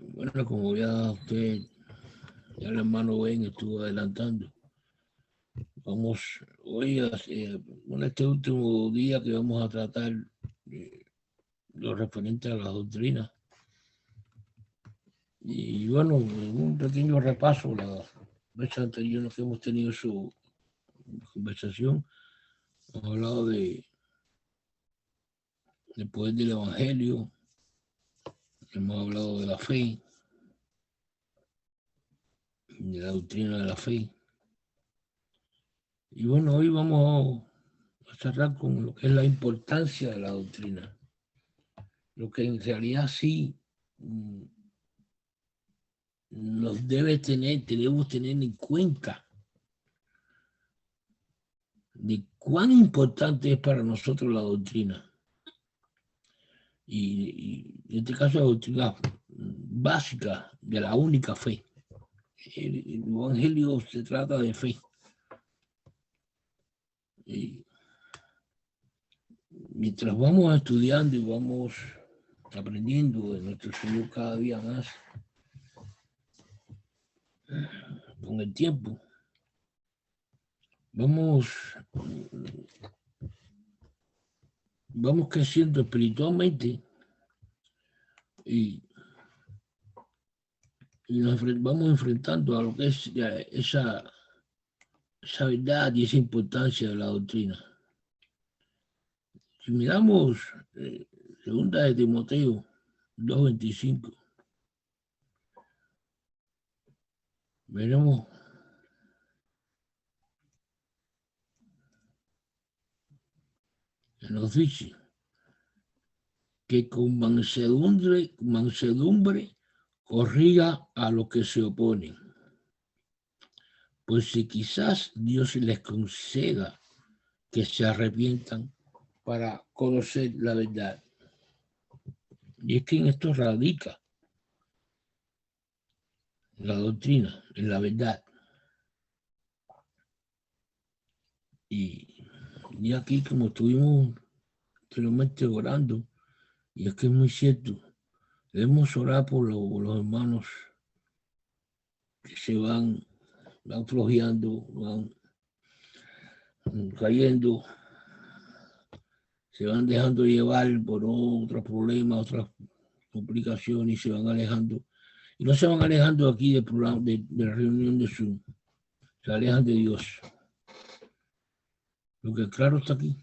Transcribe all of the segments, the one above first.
Bueno, como ya usted, ya el hermano Ben estuvo adelantando, vamos hoy, en este último día que vamos a tratar lo referente a la doctrina. Y bueno, en un pequeño repaso, la vez anterior que hemos tenido su conversación, hemos hablado del poder del Evangelio, hemos hablado de la fe, de la doctrina de la fe. Y bueno, hoy vamos a cerrar con lo que es la importancia de la doctrina, lo que en realidad sí nos debemos tener en cuenta de cuán importante es para nosotros la doctrina. Y en este caso la doctrina básica de la única fe. El Evangelio se trata de fe. Y mientras vamos estudiando y vamos aprendiendo de nuestro Señor cada día más, con el tiempo, vamos creciendo espiritualmente y nos vamos enfrentando a lo que es esa verdad y esa importancia de la doctrina. Si miramos segunda de Timoteo 2:25, veremos que nos dice que con mansedumbre corriga a los que se oponen. Pues si quizás Dios les conceda que se arrepientan para conocer la verdad. Y es que en esto radica la doctrina, en la verdad. Y aquí, como estuvimos anteriormente orando, y es que es muy cierto, debemos orar por los hermanos que se van flojeando, van cayendo, se van dejando llevar por otros problemas, otras complicaciones y se van alejando. Y no se van alejando aquí del programa, de la reunión de Zoom, se alejan de Dios. Lo que claro está aquí,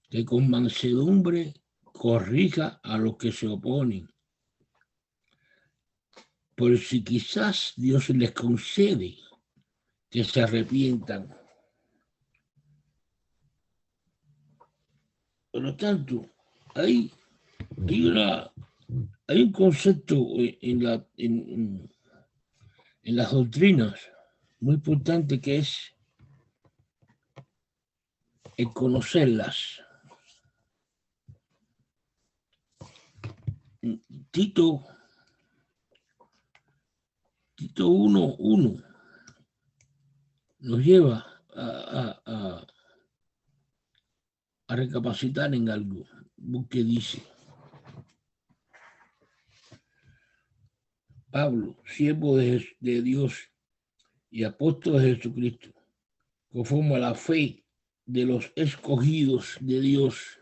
que con mansedumbre corrija a los que se oponen. Por si quizás Dios les concede que se arrepientan. Por lo tanto, hay un concepto en las doctrinas muy importante que es el conocerlas. Tito 1:1 nos lleva a recapacitar en algo, porque dice: Pablo, siervo de Dios y apóstol de Jesucristo, conforme a la fe de los escogidos de Dios.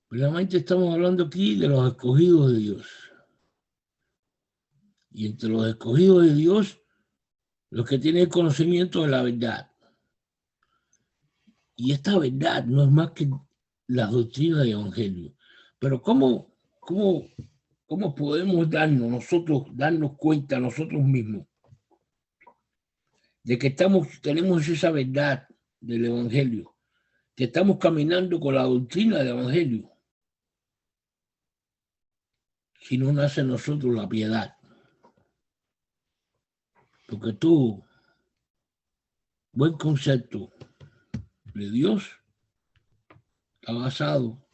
Realmente estamos hablando aquí de los escogidos de Dios. Y entre los escogidos de Dios, los que tienen conocimiento de la verdad. Y esta verdad no es más que la doctrina del Evangelio. Pero ¿cómo podemos darnos cuenta nosotros mismos de que tenemos esa verdad del Evangelio, que estamos caminando con la doctrina del Evangelio, si no nace en nosotros la piedad? Porque todo buen concepto de Dios está basado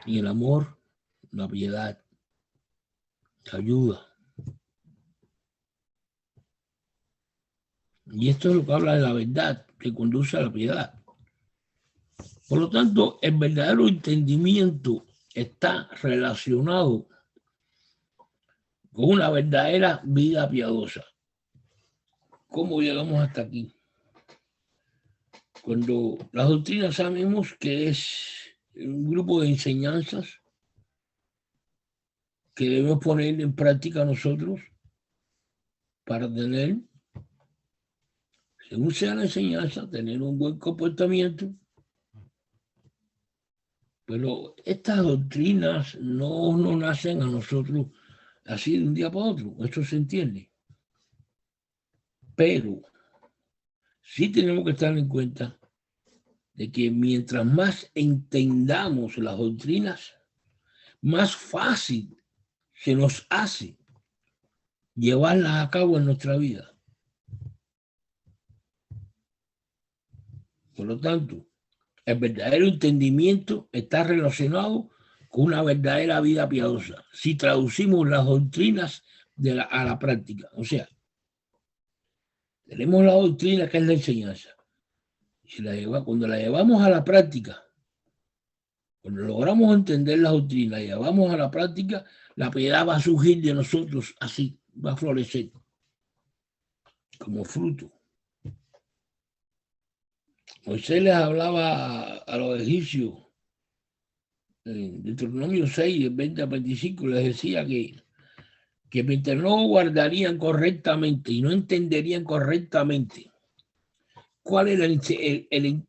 en el amor, la piedad, la ayuda. Y esto es lo que habla de la verdad, que conduce a la piedad. Por lo tanto, el verdadero entendimiento está relacionado con una verdadera vida piadosa. ¿Cómo llegamos hasta aquí? Cuando las doctrinas sabemos que es un grupo de enseñanzas que debemos poner en práctica nosotros para tener, según sea la enseñanza, tener un buen comportamiento. Pero estas doctrinas no nacen a nosotros así de un día para otro, eso se entiende. Pero sí tenemos que estar en cuenta de que mientras más entendamos las doctrinas, más fácil se nos hace llevarlas a cabo en nuestra vida. Por lo tanto, el verdadero entendimiento está relacionado con una verdadera vida piadosa. Si traducimos las doctrinas a la práctica, o sea, tenemos la doctrina que es la enseñanza. Cuando la llevamos a la práctica, cuando logramos entender la doctrina y la llevamos a la práctica, la piedad va a surgir de nosotros así, va a florecer como fruto. Moisés les hablaba a los egipcios en Deuteronomio 6, del 20 al 25, les decía que mientras no guardarían correctamente y no entenderían correctamente cuál era el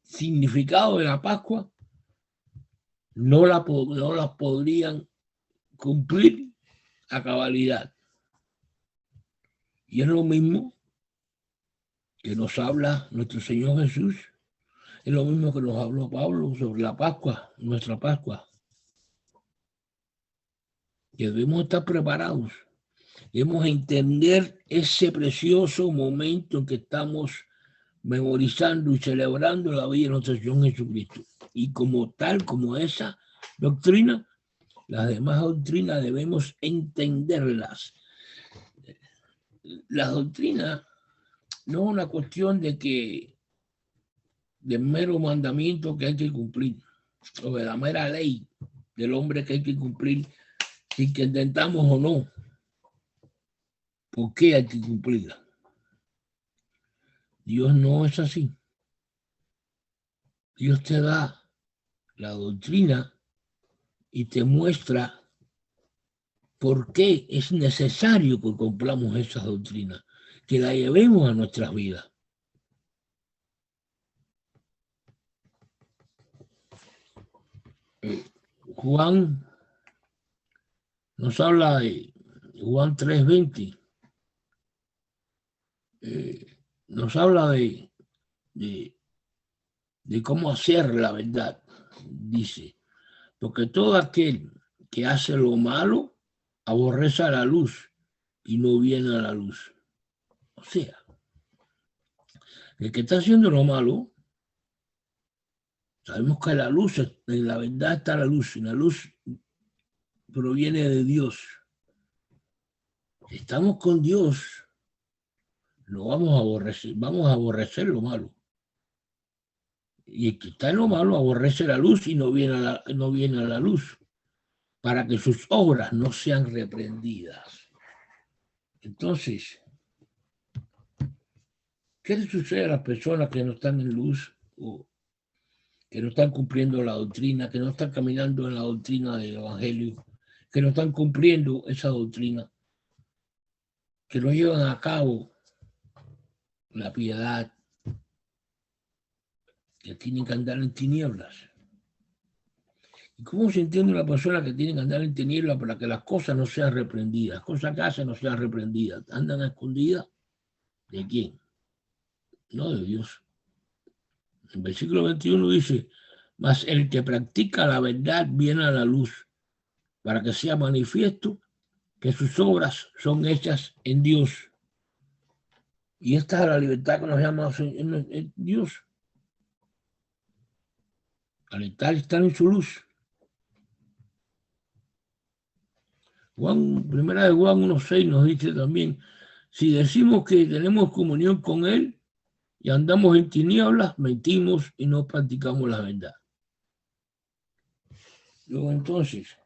significado de la Pascua, no la podrían cumplir a cabalidad. Y es lo mismo que nos habla nuestro Señor Jesús, es lo mismo que nos habló Pablo sobre la Pascua, nuestra Pascua. Que debemos estar preparados, debemos entender ese precioso momento en que estamos memorizando y celebrando la vida de nuestro Señor Jesucristo. Y como tal, como esa doctrina, las demás doctrinas debemos entenderlas. La doctrina no es una cuestión de mero mandamiento que hay que cumplir, o de la mera ley del hombre que hay que cumplir, si que intentamos o no. ¿Por qué hay que cumplirla? Dios no es así. Dios te da la doctrina y te muestra por qué es necesario que cumplamos esa doctrina, que la llevemos a nuestras vidas. Juan nos habla de Juan 3:20. Nos habla de cómo hacer la verdad. Dice, porque todo aquel que hace lo malo aborrece a la luz y no viene a la luz. O sea, el que está haciendo lo malo, sabemos que la luz, en la verdad está la luz, y la luz proviene de Dios. Si estamos con Dios, no vamos a aborrecer lo malo. Y el que está en lo malo aborrece la luz y no viene a la luz, para que sus obras no sean reprendidas. Entonces, ¿qué le sucede a las personas que no están en luz o que no están cumpliendo la doctrina, que no están caminando en la doctrina del Evangelio, que no están cumpliendo esa doctrina, que no llevan a cabo la piedad, que tienen que andar en tinieblas? ¿Y cómo se entiende una persona que tiene que andar en tinieblas para que las cosas no sean reprendidas? Las cosas que hacen no sean reprendidas. ¿Andan a escondidas? ¿De quién? No de Dios. El versículo 21 dice, mas el que practica la verdad viene a la luz, para que sea manifiesto que sus obras son hechas en Dios. Y esta es la libertad que nos llama en Dios. Al estar en su luz. Primera de Juan 1:6 nos dice también, si decimos que tenemos comunión con Él y andamos en tinieblas, mentimos y no practicamos la verdad. Luego entonces,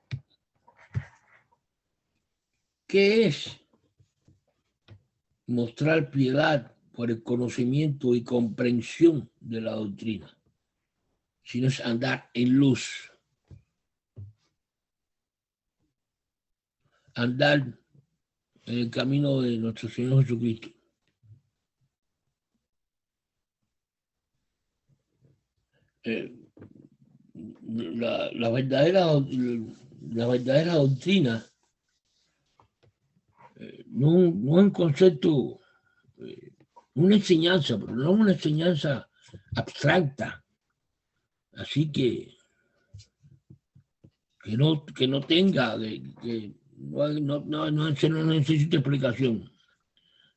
¿qué es mostrar piedad por el conocimiento y comprensión de la doctrina? Sino es andar en luz, andar en el camino de nuestro Señor Jesucristo. La verdadera doctrina no es un concepto, una enseñanza, pero no una enseñanza abstracta, así que no tenga, que no necesita explicación.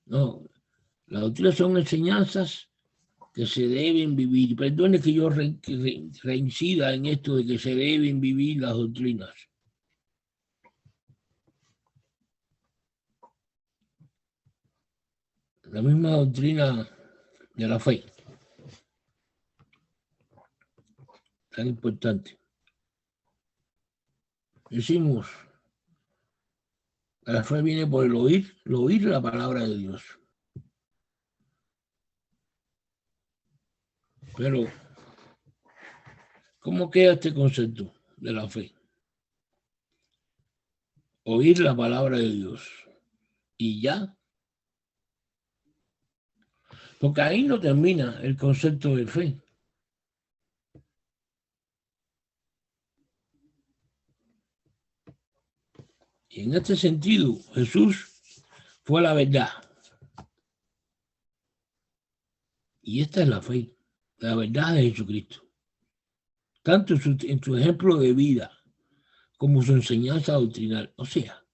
No, la doctrina son enseñanzas que se deben vivir. Perdone que yo reincida en esto de que se deben vivir las doctrinas. La misma doctrina de la fe, tan importante. Decimos, la fe viene por el oír la palabra de Dios. Pero, ¿cómo queda este concepto de la fe? Oír la palabra de Dios. Y ya. Porque ahí no termina el concepto de fe. Y en este sentido, Jesús fue la verdad. Y esta es la fe, la verdad de Jesucristo. Tanto en su ejemplo de vida como su enseñanza doctrinal. O sea,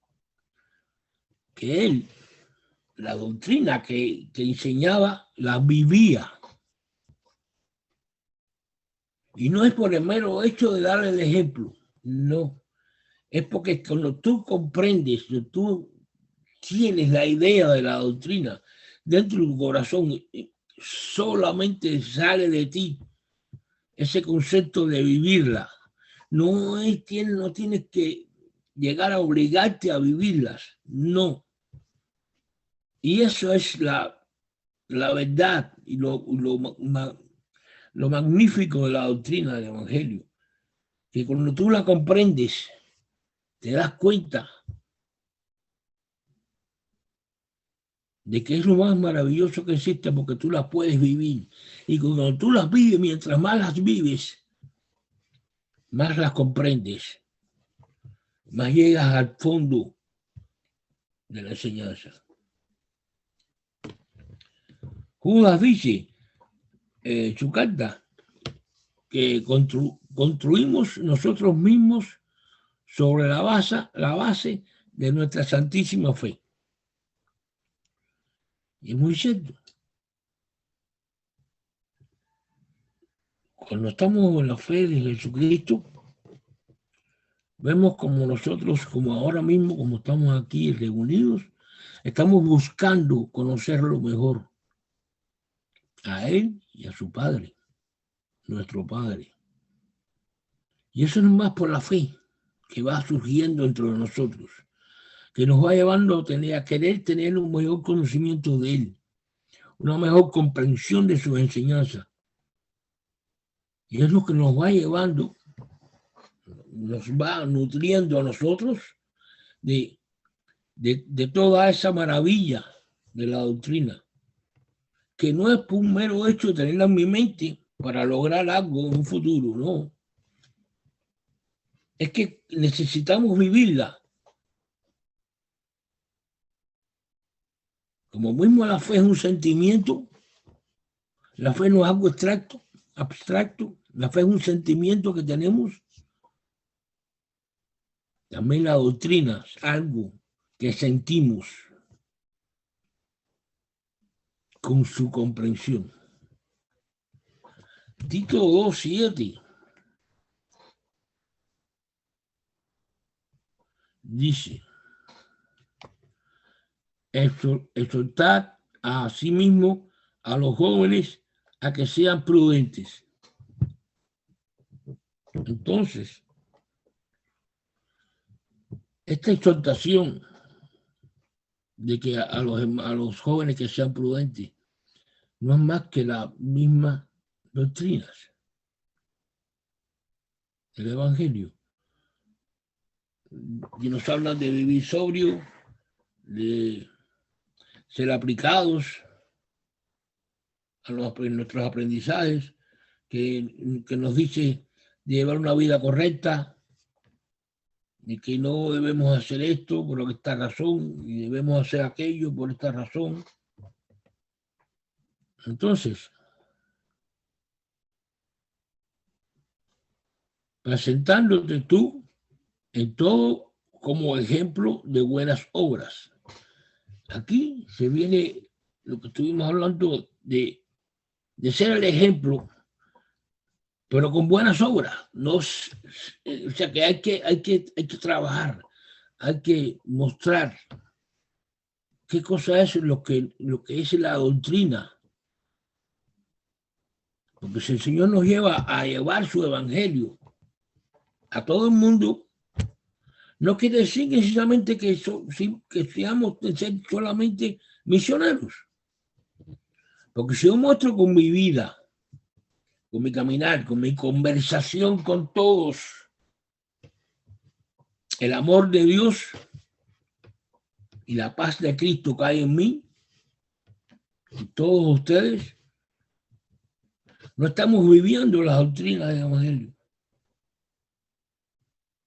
que él, la doctrina que enseñaba, la vivía. Y no es por el mero hecho de darle el ejemplo, no. Es porque cuando tú comprendes, tú tienes la idea de la doctrina dentro de tu corazón, solamente sale de ti ese concepto de vivirla. No tienes que llegar a obligarte a vivirlas, no. Y eso es la verdad y lo magnífico de la doctrina del Evangelio, que cuando tú la comprendes, te das cuenta de que es lo más maravilloso que existe porque tú las puedes vivir. Y cuando tú las vives, mientras más las vives, más las comprendes, más llegas al fondo de la enseñanza. Judas dice, su carta, que construimos nosotros mismos sobre la base de nuestra santísima fe. Y es muy cierto. Cuando estamos en la fe de Jesucristo, vemos como nosotros, como ahora mismo, como estamos aquí reunidos, estamos buscando conocerlo mejor, a Él y a su Padre, nuestro Padre. Y eso no es más por la fe que va surgiendo entre nosotros, que nos va llevando a querer tener un mayor conocimiento de Él, una mejor comprensión de sus enseñanzas. Y es lo que nos va llevando, nos va nutriendo a nosotros de toda esa maravilla de la doctrina, que no es por un mero hecho de tenerla en mi mente para lograr algo en un futuro, no. Es que necesitamos vivirla. Como mismo la fe es un sentimiento, la fe no es algo abstracto, la fe es un sentimiento que tenemos. También la doctrina es algo que sentimos con su comprensión. Tito 2:7 dice, exhortar a sí mismo a los jóvenes a que sean prudentes. Entonces, esta exhortación de que a los jóvenes que sean prudentes, no es más que la misma doctrina del Evangelio. Y nos hablan de vivir sobrio, de ser aplicados a nuestros aprendizajes, que nos dice de llevar una vida correcta, de que no debemos hacer esto por esta razón y debemos hacer aquello por esta razón. Entonces, presentándote tú en todo como ejemplo de buenas obras. Aquí se viene lo que estuvimos hablando de ser el ejemplo, pero con buenas obras. No, o sea que hay que trabajar, hay que mostrar qué cosa es lo que es la doctrina. Porque si el Señor nos lleva a llevar su evangelio a todo el mundo, no quiere decir necesariamente que seamos solamente misioneros. Porque si yo muestro con mi vida, con mi caminar, con mi conversación con todos, el amor de Dios y la paz de Cristo cae en mí, y todos ustedes, no estamos viviendo las doctrinas del evangelio.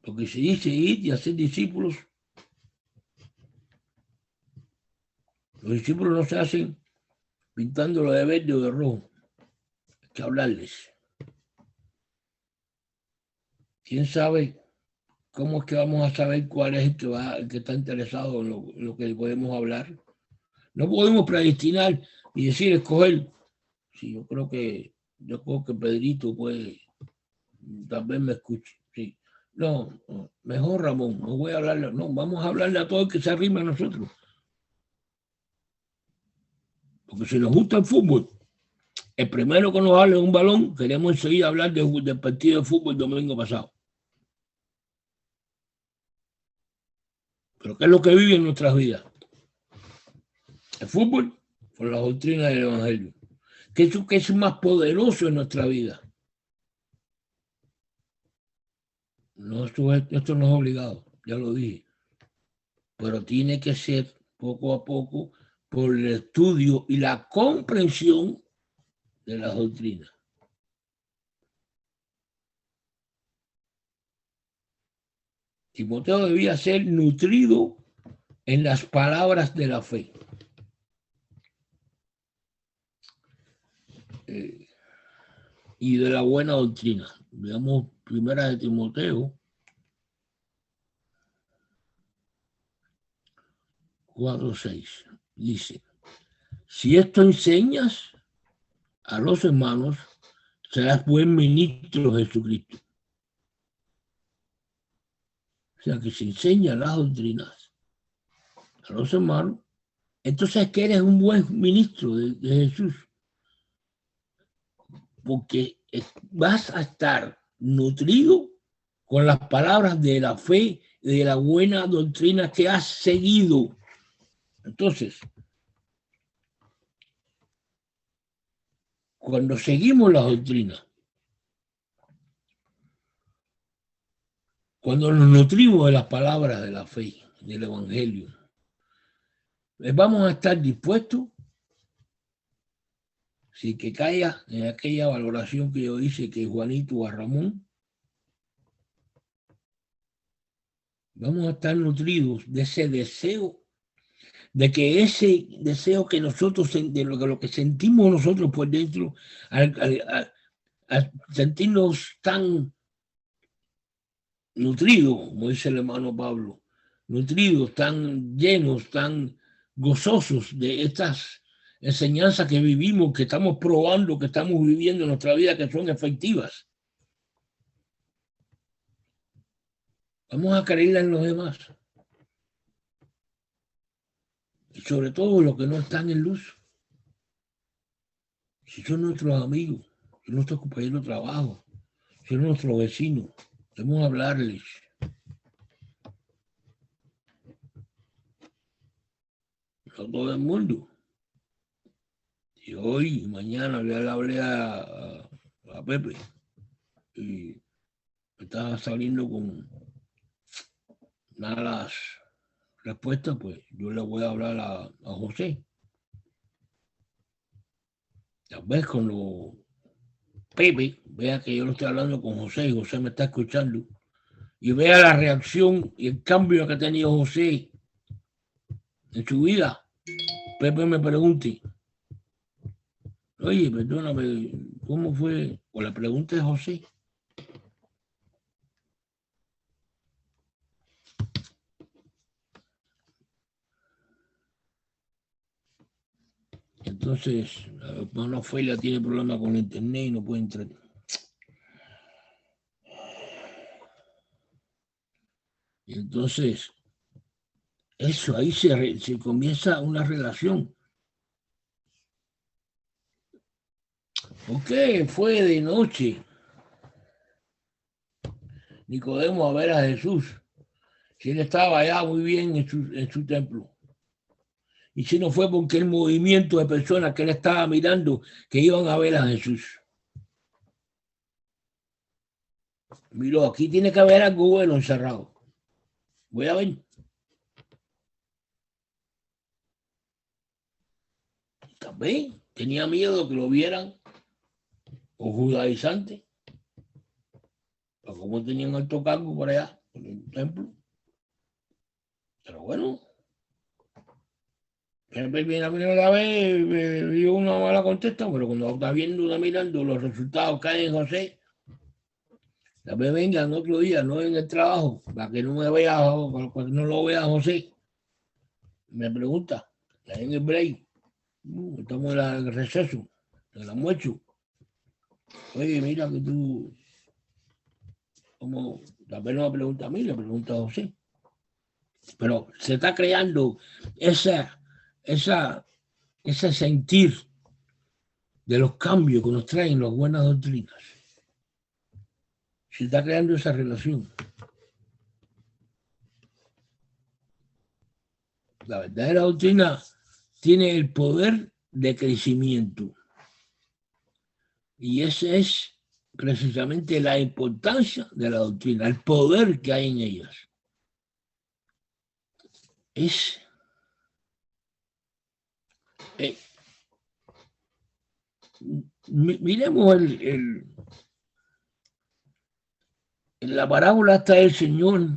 Porque se dice ir y hacer discípulos. Los discípulos no se hacen pintándolo de verde o de rojo. Hay que hablarles. ¿Quién sabe cómo es que vamos a saber cuál es el que está interesado en lo que podemos hablar? No podemos predestinar y decir, escoger. Sí, yo creo que Pedrito puede, tal vez me escuche. Sí. No, mejor Ramón, no voy a hablarle, no, vamos a hablarle a todo el que se arrima a nosotros. Porque si nos gusta el fútbol, el primero que nos hable de un balón, queremos enseguida hablar del partido de fútbol el domingo pasado. Pero ¿qué es lo que vive en nuestras vidas? El fútbol con la doctrina del evangelio. ¿Qué es más poderoso en nuestra vida? No, esto no es obligado, ya lo dije. Pero tiene que ser poco a poco por el estudio y la comprensión de las doctrinas. Timoteo debía ser nutrido en las palabras de la fe. Y de la buena doctrina. Veamos primera de Timoteo 4:6. Dice, si esto enseñas a los hermanos, serás buen ministro de Jesucristo. O sea, que si enseña las doctrinas a los hermanos, entonces es que eres un buen ministro de Jesús. Porque vas a estar nutrido con las palabras de la fe y de la buena doctrina que has seguido. Entonces, cuando seguimos la doctrina, cuando nos nutrimos de las palabras de la fe, del evangelio, vamos a estar dispuestos, si que caiga en aquella valoración que yo hice que Juanito a Ramón, vamos a estar nutridos de ese deseo, de que ese deseo que nosotros, de lo que sentimos nosotros por dentro, al sentirnos tan nutridos, como dice el hermano Pablo, nutridos, tan llenos, tan gozosos de estas enseñanzas que vivimos, que estamos probando, que estamos viviendo en nuestra vida, que son efectivas. Vamos a creerla en los demás. Y sobre todo los que no están en luz. Si son nuestros amigos, si son nuestros compañeros de trabajo, si son nuestros vecinos, debemos hablarles. no todo el mundo. Y hoy y mañana ya le hablé a Pepe y me estaba saliendo con malas respuestas, pues yo le voy a hablar a José. Tal vez cuando Pepe vea que yo lo estoy hablando con José y José me está escuchando y vea la reacción y el cambio que ha tenido José en su vida, Pepe me pregunte, oye, perdóname, ¿cómo fue? O la pregunta de José. Entonces, la hermana Ofelia tiene problemas con el internet y no puede entrar. Y entonces, eso, ahí se comienza una relación. Ok, fue de noche Nicodemo a ver a Jesús. Si él estaba allá muy bien en su templo. Y si no fue porque el movimiento de personas que él estaba mirando que iban a ver a Jesús. Miró, aquí tiene que haber algo bueno encerrado. Voy a ver. También tenía miedo que lo vieran o judaizantes. Como tenían alto cargo por allá, en el templo. Pero bueno, siempre viene la primera vez, me dio una mala contesta, pero cuando está viendo, está mirando los resultados que hay en José, tal vez vengan otro día, no en el trabajo, para que no me vea, para que no lo vea José. Me pregunta, ahí en el break, estamos en el receso, en el almuerzo. Oye, mira que tú, como, tal vez no me pregunta a mí, le pregunta a José. Pero se está creando ese sentir de los cambios que nos traen las buenas doctrinas. Se está creando esa relación. La verdadera doctrina tiene el poder de crecimiento. Y esa es precisamente la importancia de la doctrina, el poder que hay en ellas. Miremos en la parábola está el Señor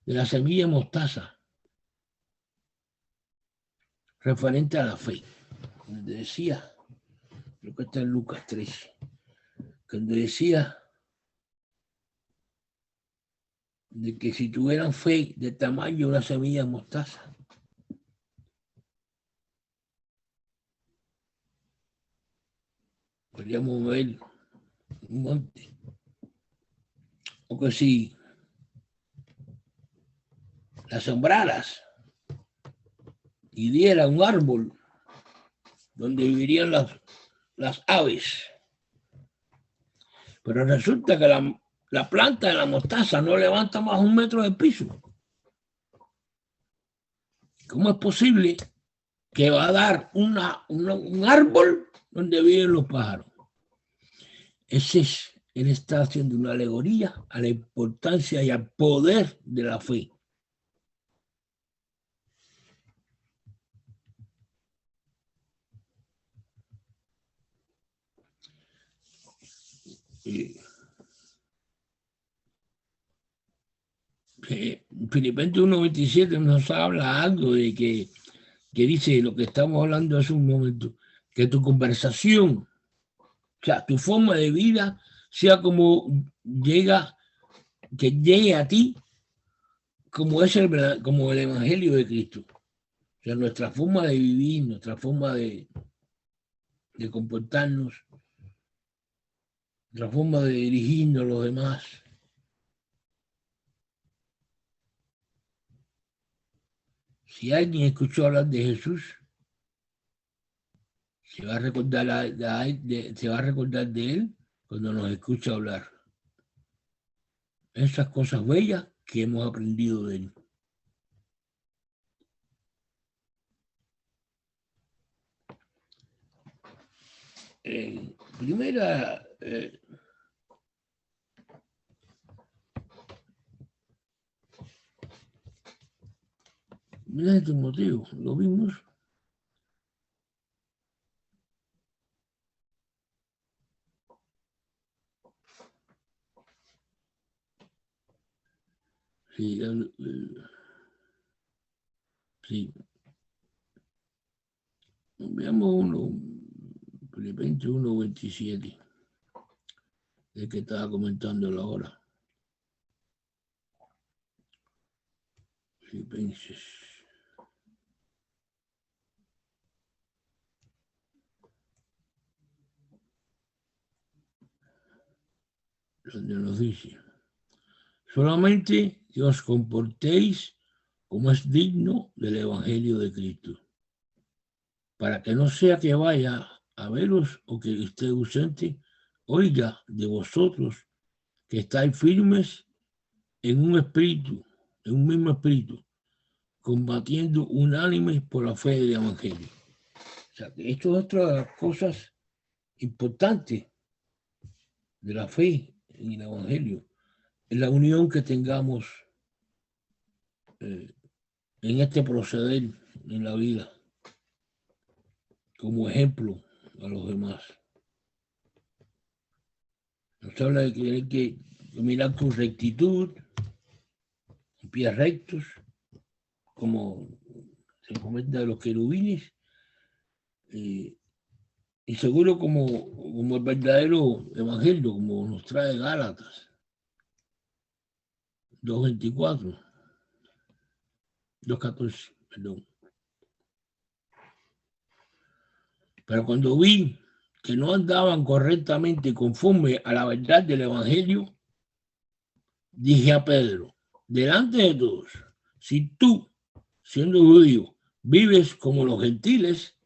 de la semilla mostaza, referente a la fe. Donde decía, creo que está en Lucas 13, cuando decía de que si tuvieran fe de tamaño de una semilla mostaza, podríamos ver un monte. O que si la sembraras y diera un árbol donde vivirían las aves. Pero resulta que la planta de la mostaza no levanta más 1 metro del piso. ¿Cómo es posible que va a dar un árbol donde viven los pájaros? Él está haciendo una alegoría a la importancia y al poder de la fe. Filipenses 1:27 nos habla algo de que dice lo que estamos hablando hace un momento, que tu conversación, o sea, tu forma de vida sea como que llegue a ti como como el Evangelio de Cristo. O sea, nuestra forma de vivir, nuestra forma de comportarnos, nuestra forma de dirigirnos a los demás. Si alguien escuchó hablar de Jesús, se va a recordar de él cuando nos escucha hablar. Esas cosas bellas que hemos aprendido de él. primera, mira Timoteo, lo vimos. Sí, sí. Veamos uno, Filipenses 1:27, el que estaba comentando ahora. Filipenses. Donde nos dice, solamente que os comportéis como es digno del Evangelio de Cristo, para que no sea que vaya a veros o que esté ausente, oiga de vosotros que estáis firmes en un espíritu, en un mismo espíritu, combatiendo unánimes por la fe del Evangelio. O sea, que esto es otra de las cosas importantes de la fe en el Evangelio, es la unión que tengamos en este proceder en la vida, como ejemplo a los demás. Nos habla de que hay que caminar con rectitud, pies rectos, como se comenta de los querubines, y seguro como el verdadero evangelio, como nos trae Gálatas 2:24, 2:14, perdón. Pero cuando vi que no andaban correctamente conforme a la verdad del evangelio, dije a Pedro, delante de todos, si tú, siendo judío, vives como los gentiles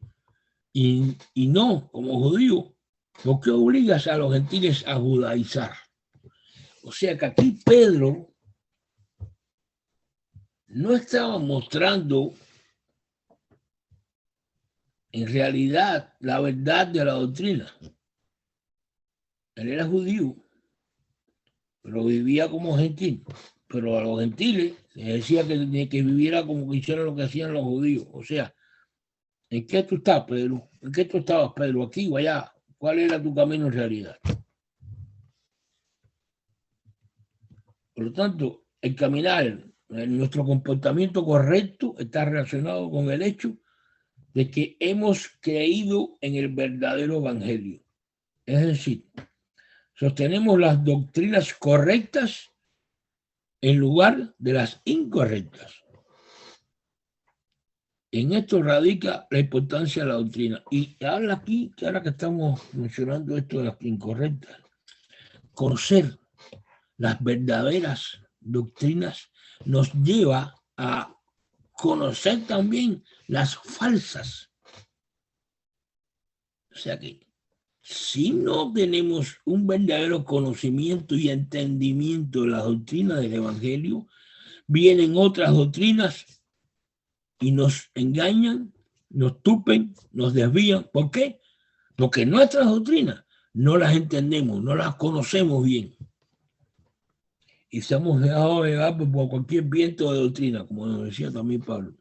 y no como judío, ¿por qué obligas a los gentiles a judaizar? O sea que aquí Pedro no estaba mostrando en realidad la verdad de la doctrina. Él era judío, pero vivía como gentil. Pero a los gentiles les decía que viviera como que hicieran lo que hacían los judíos. O sea, ¿en qué tú estás, Pedro? ¿En qué tú estabas, Pedro? ¿Aquí o allá? ¿Cuál era tu camino en realidad? Por lo tanto, el caminar, nuestro comportamiento correcto está relacionado con el hecho de que hemos creído en el verdadero evangelio. Es decir, sostenemos las doctrinas correctas en lugar de las incorrectas. En esto radica la importancia de la doctrina. Y habla aquí, que ahora que estamos mencionando esto de las incorrectas, conocer las verdaderas doctrinas nos lleva a conocer también las falsas. O sea que si no tenemos un verdadero conocimiento y entendimiento de la doctrina del Evangelio, vienen otras doctrinas y nos engañan, nos tupen, nos desvían. ¿Por qué? Porque nuestras doctrinas no las entendemos, no las conocemos bien. Y se hemos dejado llevar por cualquier viento de doctrina, como nos decía también Pablo.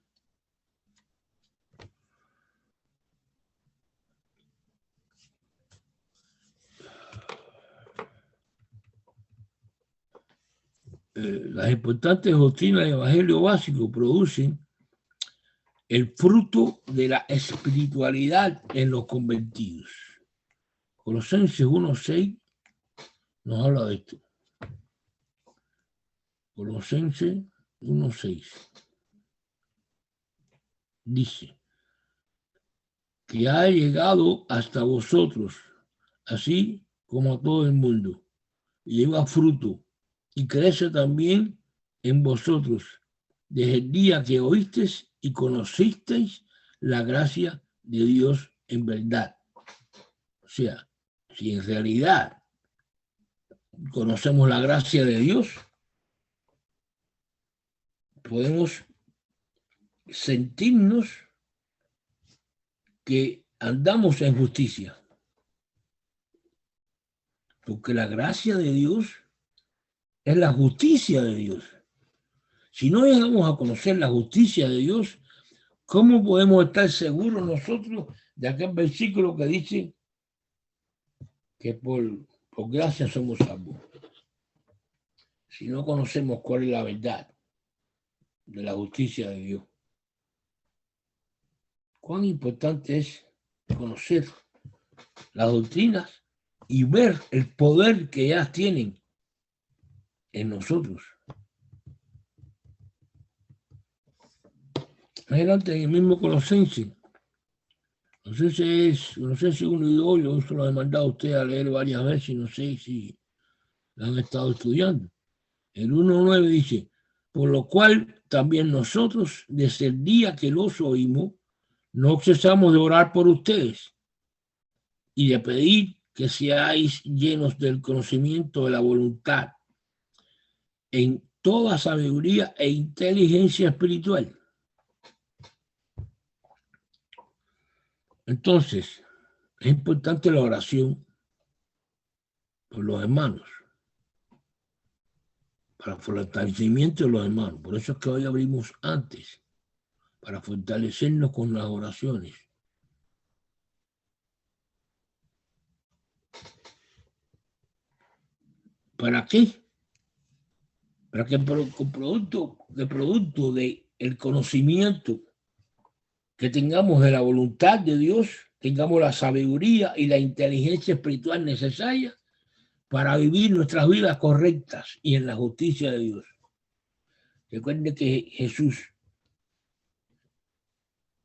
Las importantes doctrinas del Evangelio básico producen el fruto de la espiritualidad en los convertidos. Colosenses 1:6 nos habla de esto. Colosenses 1:6 dice que ha llegado hasta vosotros, así como a todo el mundo, y lleva fruto y crece también en vosotros desde el día que oísteis y conocisteis la gracia de Dios en verdad. O sea, si en realidad conocemos la gracia de Dios, podemos sentirnos que andamos en justicia. porque la gracia de Dios es la justicia de Dios. Si no llegamos a conocer la justicia de Dios, ¿cómo podemos estar seguros nosotros de aquel versículo que dice que por gracia somos salvos? Si no conocemos cuál es la verdad de la justicia de Dios. Cuán importante es conocer las doctrinas y ver el poder que ellas tienen en nosotros. Adelante, en el mismo Colosenses. No sé si 1 y 2, yo se lo he mandado a usted a leer varias veces y no sé si lo han estado estudiando. El 1.9 dice, por lo cual también nosotros, desde el día que los oímos, no cesamos de orar por ustedes y de pedir que seáis llenos del conocimiento de la voluntad en toda sabiduría e inteligencia espiritual. Entonces, es importante la oración por los hermanos, para el fortalecimiento de los hermanos. Por eso es que hoy abrimos antes, para fortalecernos con las oraciones. ¿Para qué? Para que producto del conocimiento que tengamos de la voluntad de Dios, tengamos la sabiduría y la inteligencia espiritual necesaria para vivir nuestras vidas correctas y en la justicia de Dios. Recuerden que Jesús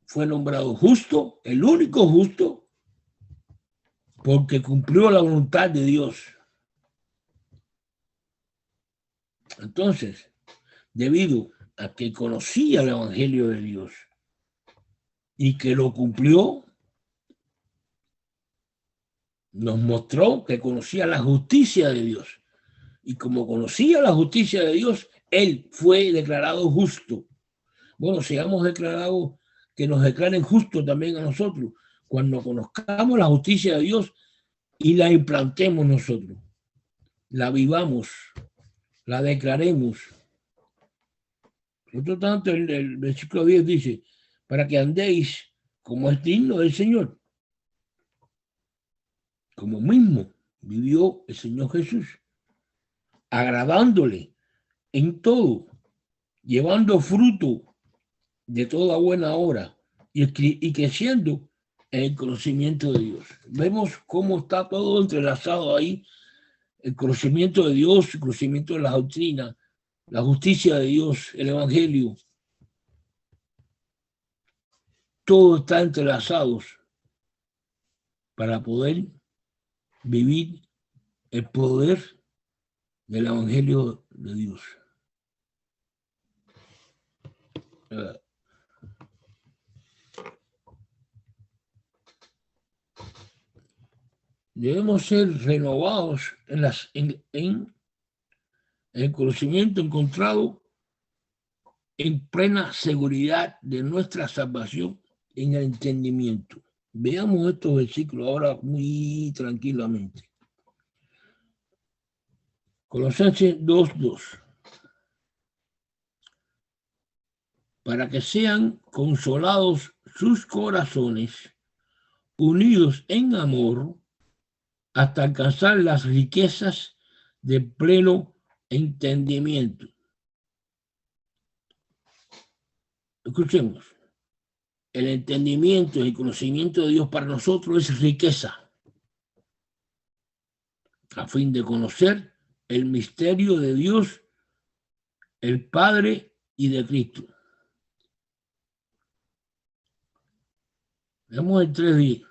fue nombrado justo, el único justo, porque cumplió la voluntad de Dios. Entonces, debido a que conocía el Evangelio de Dios y que lo cumplió, nos mostró que conocía la justicia de Dios. Y como conocía la justicia de Dios, él fue declarado justo. Bueno, seamos declarados, que nos declaren justos también a nosotros, cuando conozcamos la justicia de Dios y la implantemos nosotros, la vivamos, la declaremos. Por lo tanto, el versículo 10 dice, para que andéis como es digno del Señor, como mismo vivió el Señor Jesús, agradándole en todo, llevando fruto de toda buena obra y creciendo en el conocimiento de Dios. Vemos cómo está todo entrelazado ahí, el conocimiento de Dios, el conocimiento de la doctrina, la justicia de Dios, el Evangelio. Todo está entrelazado para poder vivir el poder del Evangelio de Dios. Debemos ser renovados en el conocimiento encontrado en plena seguridad de nuestra salvación en el entendimiento. Veamos estos versículos ahora muy tranquilamente. Colosenses 2:2. Para que sean consolados sus corazones, unidos en amor, hasta alcanzar las riquezas de pleno entendimiento. Escuchemos. El entendimiento y el conocimiento de Dios para nosotros es riqueza, a fin de conocer el misterio de Dios, el Padre y de Cristo. Veamos el 3:10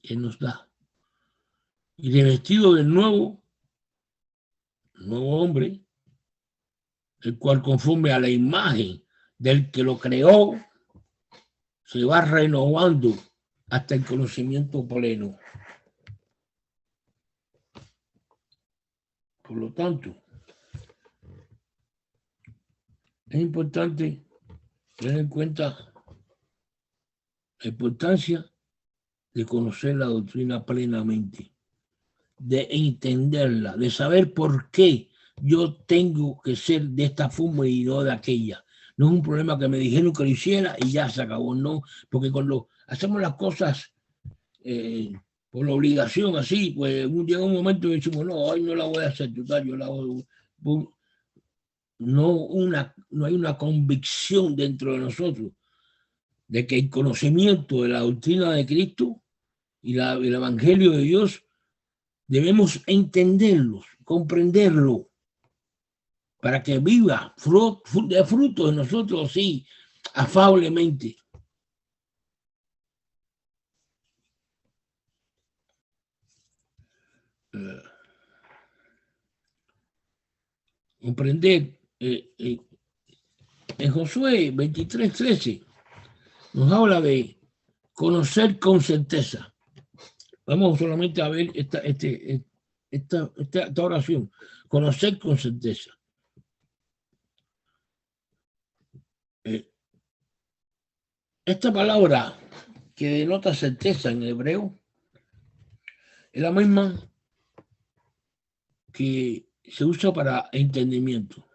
que nos da. Y revestido del nuevo hombre, el cual conforme a la imagen del que lo creó, se va renovando hasta el conocimiento pleno. Por lo tanto, es importante tener en cuenta la importancia de conocer la doctrina plenamente de entenderla, de saber por qué yo tengo que ser de esta forma y no de aquella. No es un problema que me dijeron que lo hiciera y ya se acabó, no, porque cuando hacemos las cosas por la obligación así, pues llega un momento y decimos, no, hoy no la voy a hacer, total, yo la voy, no hay una convicción dentro de nosotros de que el conocimiento de la doctrina de Cristo y el Evangelio de Dios debemos entenderlo, comprenderlo, para que viva de fruto de nosotros así, afablemente. Comprender. En Josué 23:13 nos habla de conocer con certeza. Vamos solamente a ver esta oración. Conocer con certeza. Esta palabra que denota certeza en hebreo es la misma que se usa para entendimiento.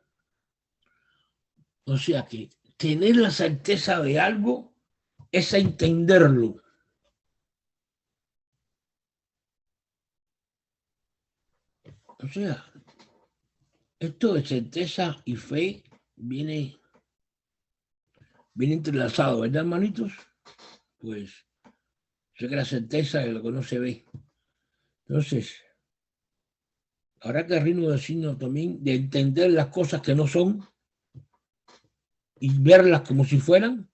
O sea que tener la certeza de algo es entenderlo. O sea, esto de certeza y fe viene entrelazado, ¿verdad, hermanitos? Pues sé que la certeza es lo que no se ve. Entonces, habrá que reírnos del signo también de entender las cosas que no son y verlas como si fueran.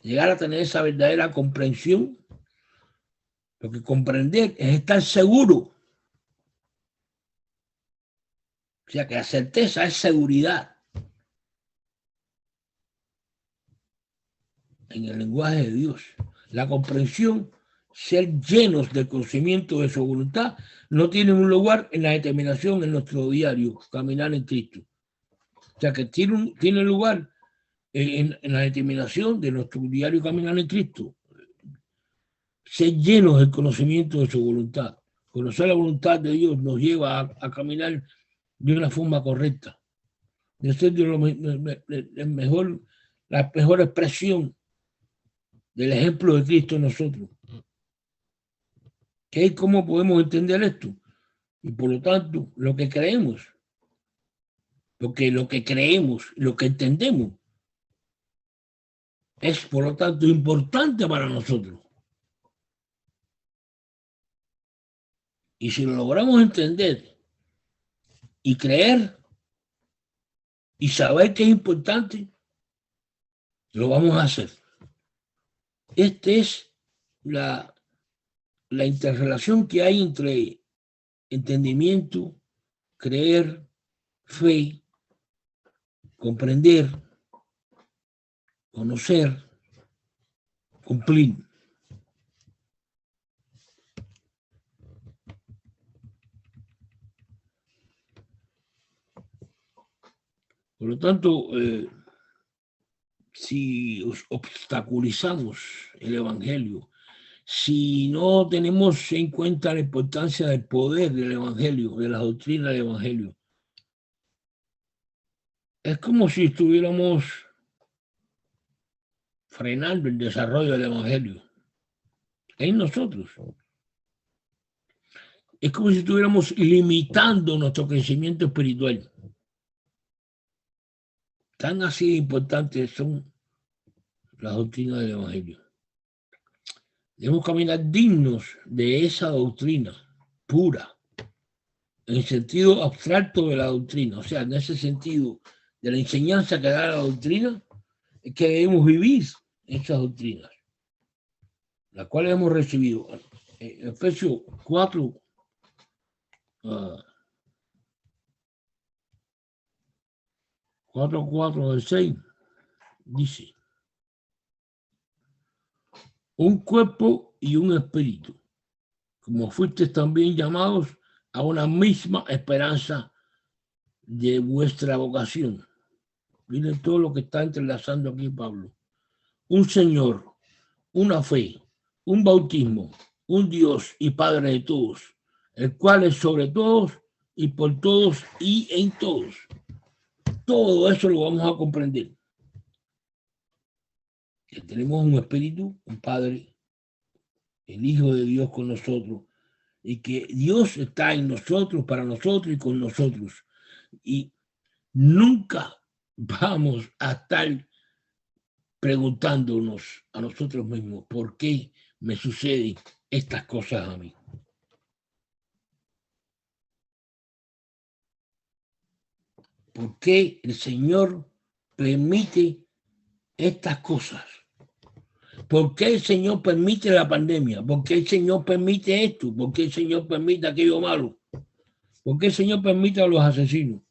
Llegar a tener esa verdadera comprensión. Porque comprender es estar seguro. O sea que la certeza es seguridad. En el lenguaje de Dios. La comprensión, ser llenos del conocimiento de su voluntad, no tiene un lugar en la determinación en nuestro diario, caminar en Cristo. O sea que tiene lugar en la determinación de nuestro diario caminar en Cristo. Ser llenos del conocimiento de su voluntad. Conocer la voluntad de Dios nos lleva a caminar de una forma correcta. De ser la mejor expresión del ejemplo de Cristo en nosotros. ¿Qué es cómo podemos entender esto? Y por lo tanto, lo que creemos, porque lo que creemos, lo que entendemos, es por lo tanto importante para nosotros. Y si lo logramos entender y creer y saber que es importante, lo vamos a hacer. Esta es la interrelación que hay entre entendimiento, creer, fe, comprender, conocer, cumplir. Por lo tanto, si obstaculizamos el Evangelio, si no tenemos en cuenta la importancia del poder del Evangelio, de la doctrina del Evangelio, es como si estuviéramos frenando el desarrollo del Evangelio en nosotros. Es como si estuviéramos limitando nuestro crecimiento espiritual. Tan así importantes son las doctrinas del Evangelio. Debemos caminar dignos de esa doctrina pura, en el sentido abstracto de la doctrina, o sea, en ese sentido de la enseñanza que da la doctrina, es que debemos vivir esas doctrinas, las cuales hemos recibido. Efesios 4, 4 del 6, dice: un cuerpo y un espíritu, como fuisteis también llamados a una misma esperanza de vuestra vocación. Miren todo lo que está entrelazando aquí Pablo. Un Señor, una fe, un bautismo, un Dios y Padre de todos, el cual es sobre todos y por todos y en todos. Todo eso lo vamos a comprender. Que tenemos un Espíritu, un Padre, el Hijo de Dios con nosotros, y que Dios está en nosotros, para nosotros y con nosotros. Y nunca vamos a estar preguntándonos a nosotros mismos por qué me suceden estas cosas a mí. ¿Por qué el Señor permite estas cosas? ¿Por qué el Señor permite la pandemia? ¿Por qué el Señor permite esto? ¿Por qué el Señor permite aquello malo? ¿Por qué el Señor permite a los asesinos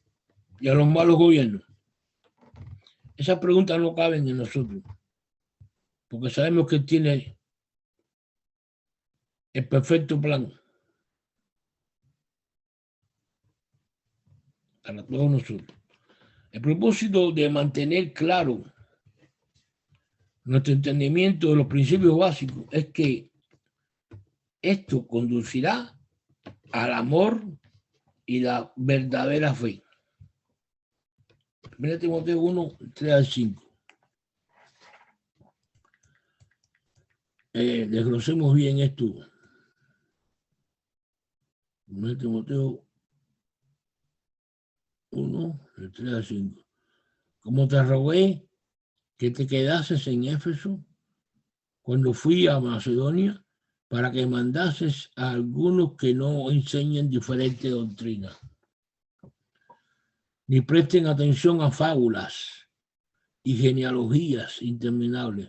y a los malos gobiernos? Esas preguntas no caben en nosotros, porque sabemos que Él tiene el perfecto plan para todos nosotros. El propósito de mantener claro nuestro entendimiento de los principios básicos es que esto conducirá al amor y la verdadera fe. 1 Timoteo 1, 3 al 5. Desglosemos bien esto. 1 Timoteo 1, 3 al 5. Como te rogué que te quedases en Éfeso cuando fui a Macedonia, para que mandases a algunos que no enseñen diferente doctrina, ni presten atención a fábulas y genealogías interminables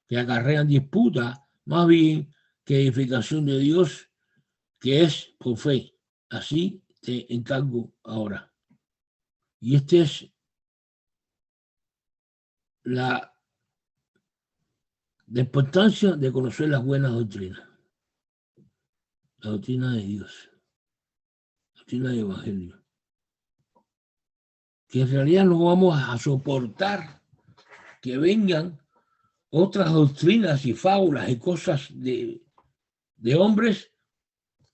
que acarrean disputa, más bien que edificación de Dios, que es por fe. Así te encargo ahora. Y esta es la importancia de conocer las buenas doctrinas. La doctrina de Dios, la doctrina del Evangelio. Que en realidad no vamos a soportar que vengan otras doctrinas y fábulas y cosas de hombres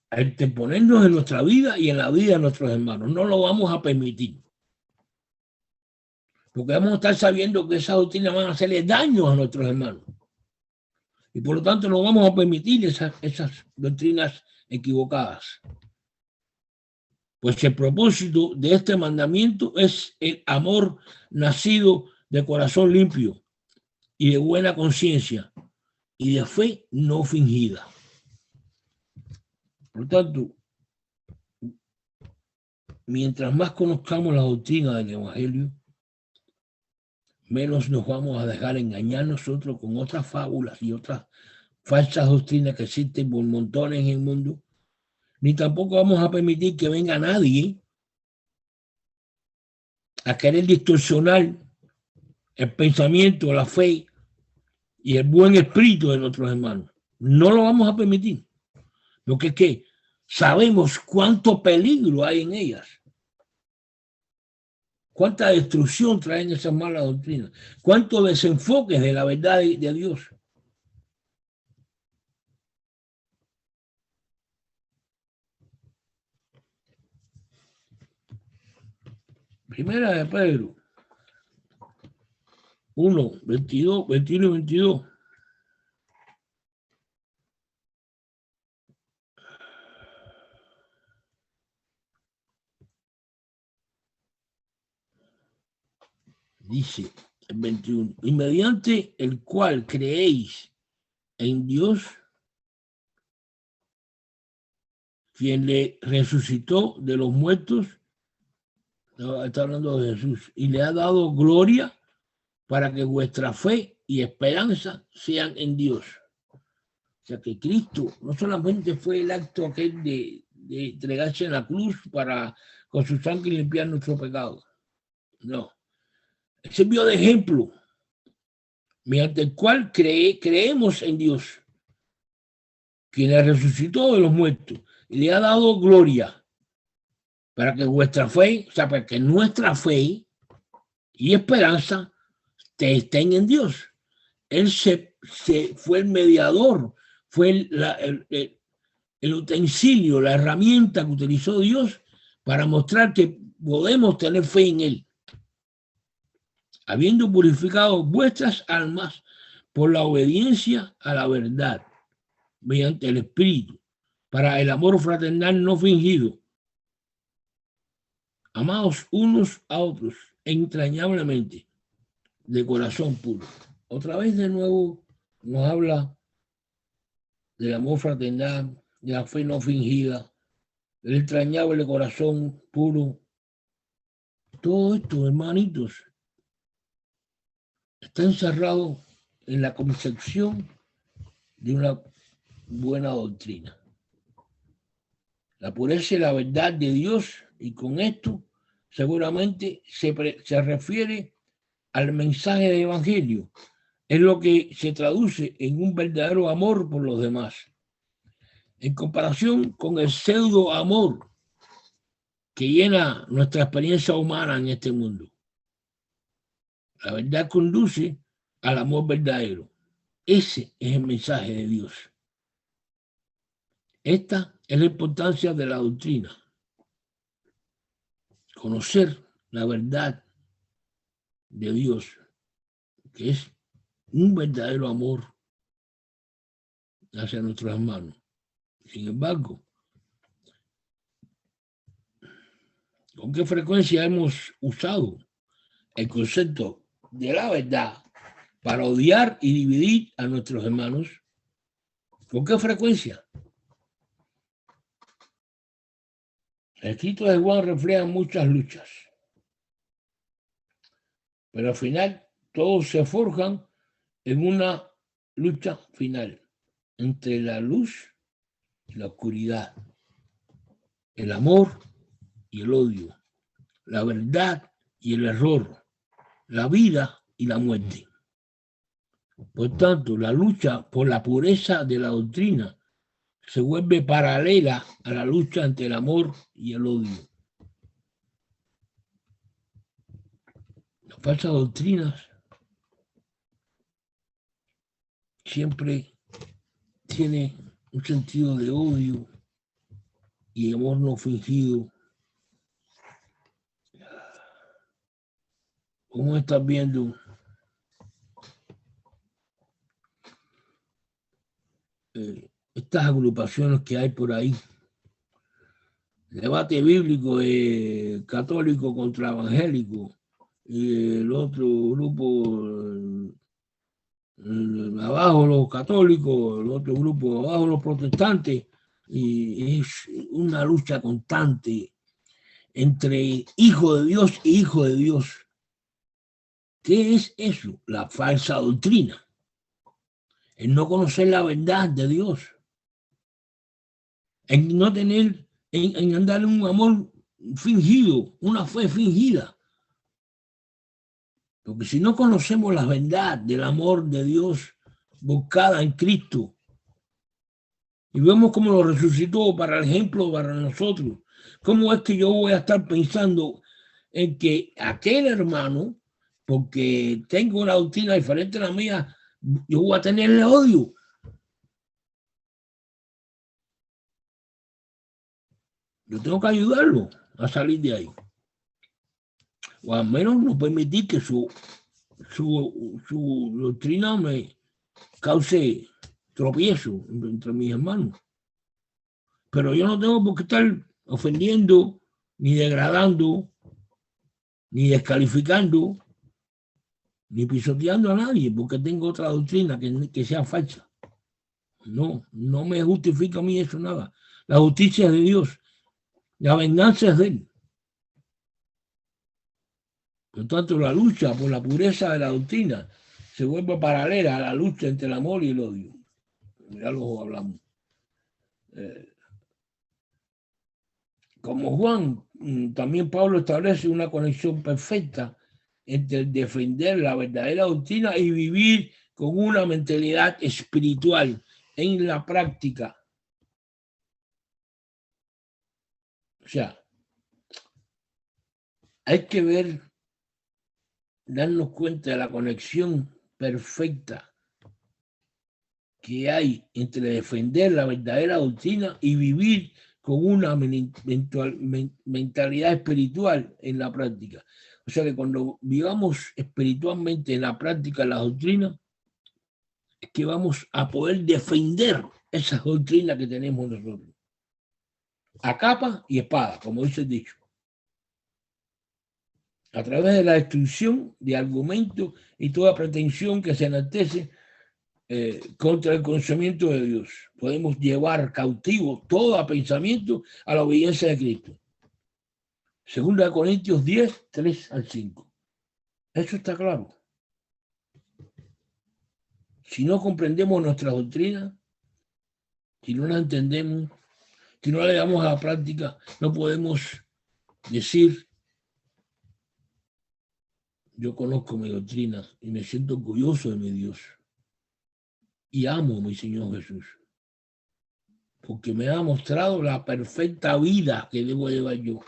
a interponernos en nuestra vida y en la vida de nuestros hermanos. No lo vamos a permitir. Porque vamos a estar sabiendo que esas doctrinas van a hacerle daño a nuestros hermanos. Y por lo tanto no vamos a permitir esas doctrinas equivocadas. Pues el propósito de este mandamiento es el amor nacido de corazón limpio y de buena conciencia y de fe no fingida. Por lo tanto, mientras más conozcamos la doctrina del Evangelio, menos nos vamos a dejar engañar nosotros con otras fábulas y otras falsas doctrinas que existen por montones en el mundo, ni tampoco vamos a permitir que venga nadie a querer distorsionar el pensamiento, la fe y el buen espíritu de nuestros hermanos. No lo vamos a permitir, porque es que sabemos cuánto peligro hay en ellas, cuánta destrucción traen esas malas doctrinas, cuánto desenfoque de la verdad de Dios. Primera de Pedro 1, 22, 21 y 22. Dice el 21, y mediante el cual creéis en Dios, quien le resucitó de los muertos, está hablando de Jesús, y le ha dado gloria para que vuestra fe y esperanza sean en Dios. O sea que Cristo no solamente fue el acto aquel de entregarse en la cruz para con su sangre limpiar nuestro pecado. No. Él sirvió de ejemplo, mediante el cual creemos en Dios, quien le resucitó de los muertos y le ha dado gloria para que vuestra fe, o sea, para que nuestra fe y esperanza estén en Dios. Él fue el mediador, fue el utensilio, la herramienta que utilizó Dios para mostrar que podemos tener fe en Él, habiendo purificado vuestras almas por la obediencia a la verdad, mediante el Espíritu, para el amor fraternal no fingido. Amados unos a otros entrañablemente, de corazón puro. Otra vez de nuevo nos habla del amor fraternal, de la fe no fingida, del entrañable corazón puro. Todo esto, hermanitos, está encerrado en la concepción de una buena doctrina. La pureza y la verdad de Dios, y con esto seguramente se refiere al mensaje del Evangelio. Es lo que se traduce en un verdadero amor por los demás, en comparación con el pseudo amor que llena nuestra experiencia humana en este mundo. La verdad conduce al amor verdadero. Ese es el mensaje de Dios. Esta es la importancia de la doctrina. Conocer la verdad de Dios, que es un verdadero amor hacia nuestros hermanos. Sin embargo, ¿con qué frecuencia hemos usado el concepto de la verdad para odiar y dividir a nuestros hermanos? ¿Con qué frecuencia? El escrito de Juan refleja muchas luchas, pero al final todos se forjan en una lucha final entre la luz y la oscuridad, el amor y el odio, la verdad y el error, la vida y la muerte. Por tanto, la lucha por la pureza de la doctrina se vuelve paralela a la lucha entre el amor y el odio. Las falsas doctrinas siempre tienen un sentido de odio y amor no fingido. ¿Cómo estás viendo? Estas agrupaciones que hay por ahí, debate bíblico católico contra evangélico, y el otro grupo abajo los católicos, el otro grupo abajo los protestantes, y es una lucha constante entre hijo de Dios e hijo de Dios. ¿Qué es eso? La falsa doctrina. El no conocer la verdad de Dios. En no tener, en andar en un amor fingido, una fe fingida. Porque si no conocemos la verdad del amor de Dios buscada en Cristo, y vemos cómo lo resucitó para el ejemplo para nosotros, ¿cómo es que yo voy a estar pensando en que aquel hermano, porque tengo una doctrina diferente a la mía, yo voy a tenerle odio? Yo tengo que ayudarlo a salir de ahí. O al menos no permitir que su doctrina me cause tropiezo entre mis hermanos. Pero yo no tengo por qué estar ofendiendo, ni degradando, ni descalificando, ni pisoteando a nadie, porque tengo otra doctrina que sea falsa. No me justifica a mí eso nada. La justicia es de Dios, la venganza es de Él. Por tanto, la lucha por la pureza de la doctrina se vuelve paralela a la lucha entre el amor y el odio. Ya lo hablamos. Como Juan, también Pablo establece una conexión perfecta entre defender la verdadera doctrina y vivir con una mentalidad espiritual en la práctica. O sea, hay que darnos cuenta de la conexión perfecta que hay entre defender la verdadera doctrina y vivir con una mentalidad espiritual en la práctica. O sea que cuando vivamos espiritualmente en la práctica de la doctrina, es que vamos a poder defender esas doctrinas que tenemos nosotros. A capa y espada, como dice el dicho. A través de la destrucción de argumentos y toda pretensión que se enaltece contra el conocimiento de Dios. Podemos llevar cautivo todo pensamiento a la obediencia de Cristo. 2 Corintios 10, 3 al 5. Eso está claro. Si no comprendemos nuestra doctrina, si no la entendemos, si no la damos a la práctica, no podemos decir: yo conozco mi doctrina y me siento orgulloso de mi Dios y amo a mi Señor Jesús, porque me ha mostrado la perfecta vida que debo llevar yo.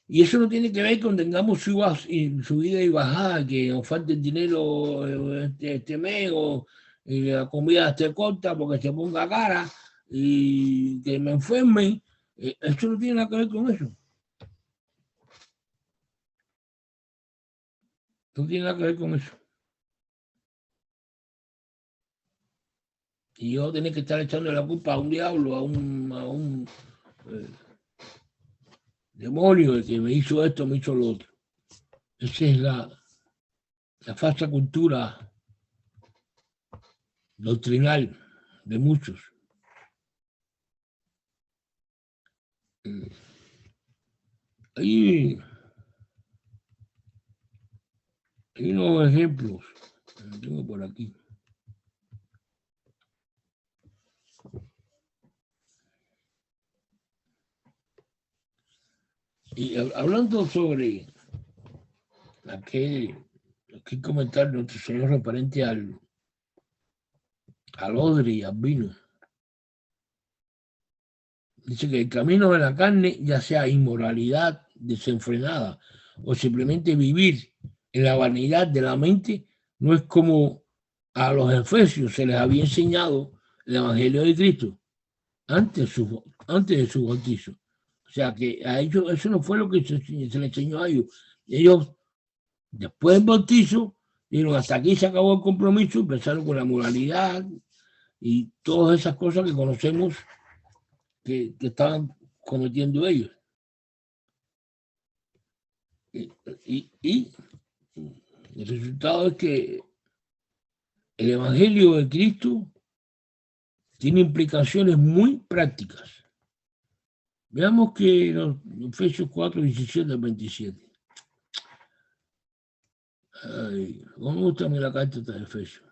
Y eso no tiene que ver con tengamos subida y bajada, que nos falte el dinero este mes, o la comida esté corta porque se ponga cara y que me enfermen. Eso no tiene nada que ver con eso. No tiene nada que ver con eso. Y yo tenía que estar echando la culpa a un diablo, a un demonio de que me hizo esto, me hizo lo otro. Esa es la falsa cultura doctrinal de muchos. Hay unos ejemplos, los tengo por aquí. Y hablando sobre aquel comentario de nuestro Señor referente al odre y al vino. Dice que el camino de la carne, ya sea inmoralidad desenfrenada o simplemente vivir en la vanidad de la mente, no es como a los efesios se les había enseñado el Evangelio de Cristo antes de su bautizo. O sea que a ellos eso no fue lo que se les enseñó a ellos. Ellos, después del bautizo, dijeron: hasta aquí se acabó el compromiso, empezaron con la moralidad y todas esas cosas que conocemos que estaban cometiendo ellos. Y el resultado es que el Evangelio de Cristo tiene implicaciones muy prácticas. Veamos que en Efesios 4, 17 al 27. Ay, me gusta a mí la carta de Efesios.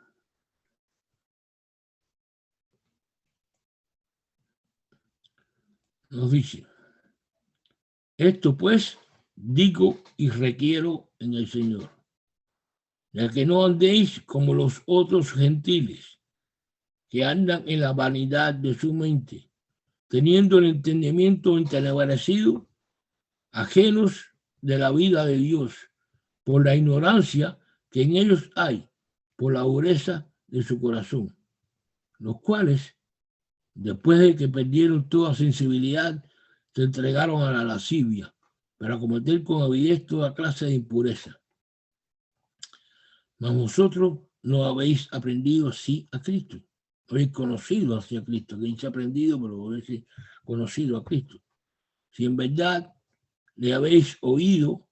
Nos dice: esto pues digo y requiero en el Señor, ya que no andéis como los otros gentiles, que andan en la vanidad de su mente, teniendo el entendimiento entenebrecido, ajenos de la vida de Dios, por la ignorancia que en ellos hay, por la dureza de su corazón, los cuales, después de que perdieron toda sensibilidad, se entregaron a la lascivia para cometer con avidez toda clase de impureza. Mas vosotros no habéis aprendido así a Cristo, habéis conocido así a Cristo, que dice aprendido, pero habéis conocido a Cristo. Si en verdad le habéis oído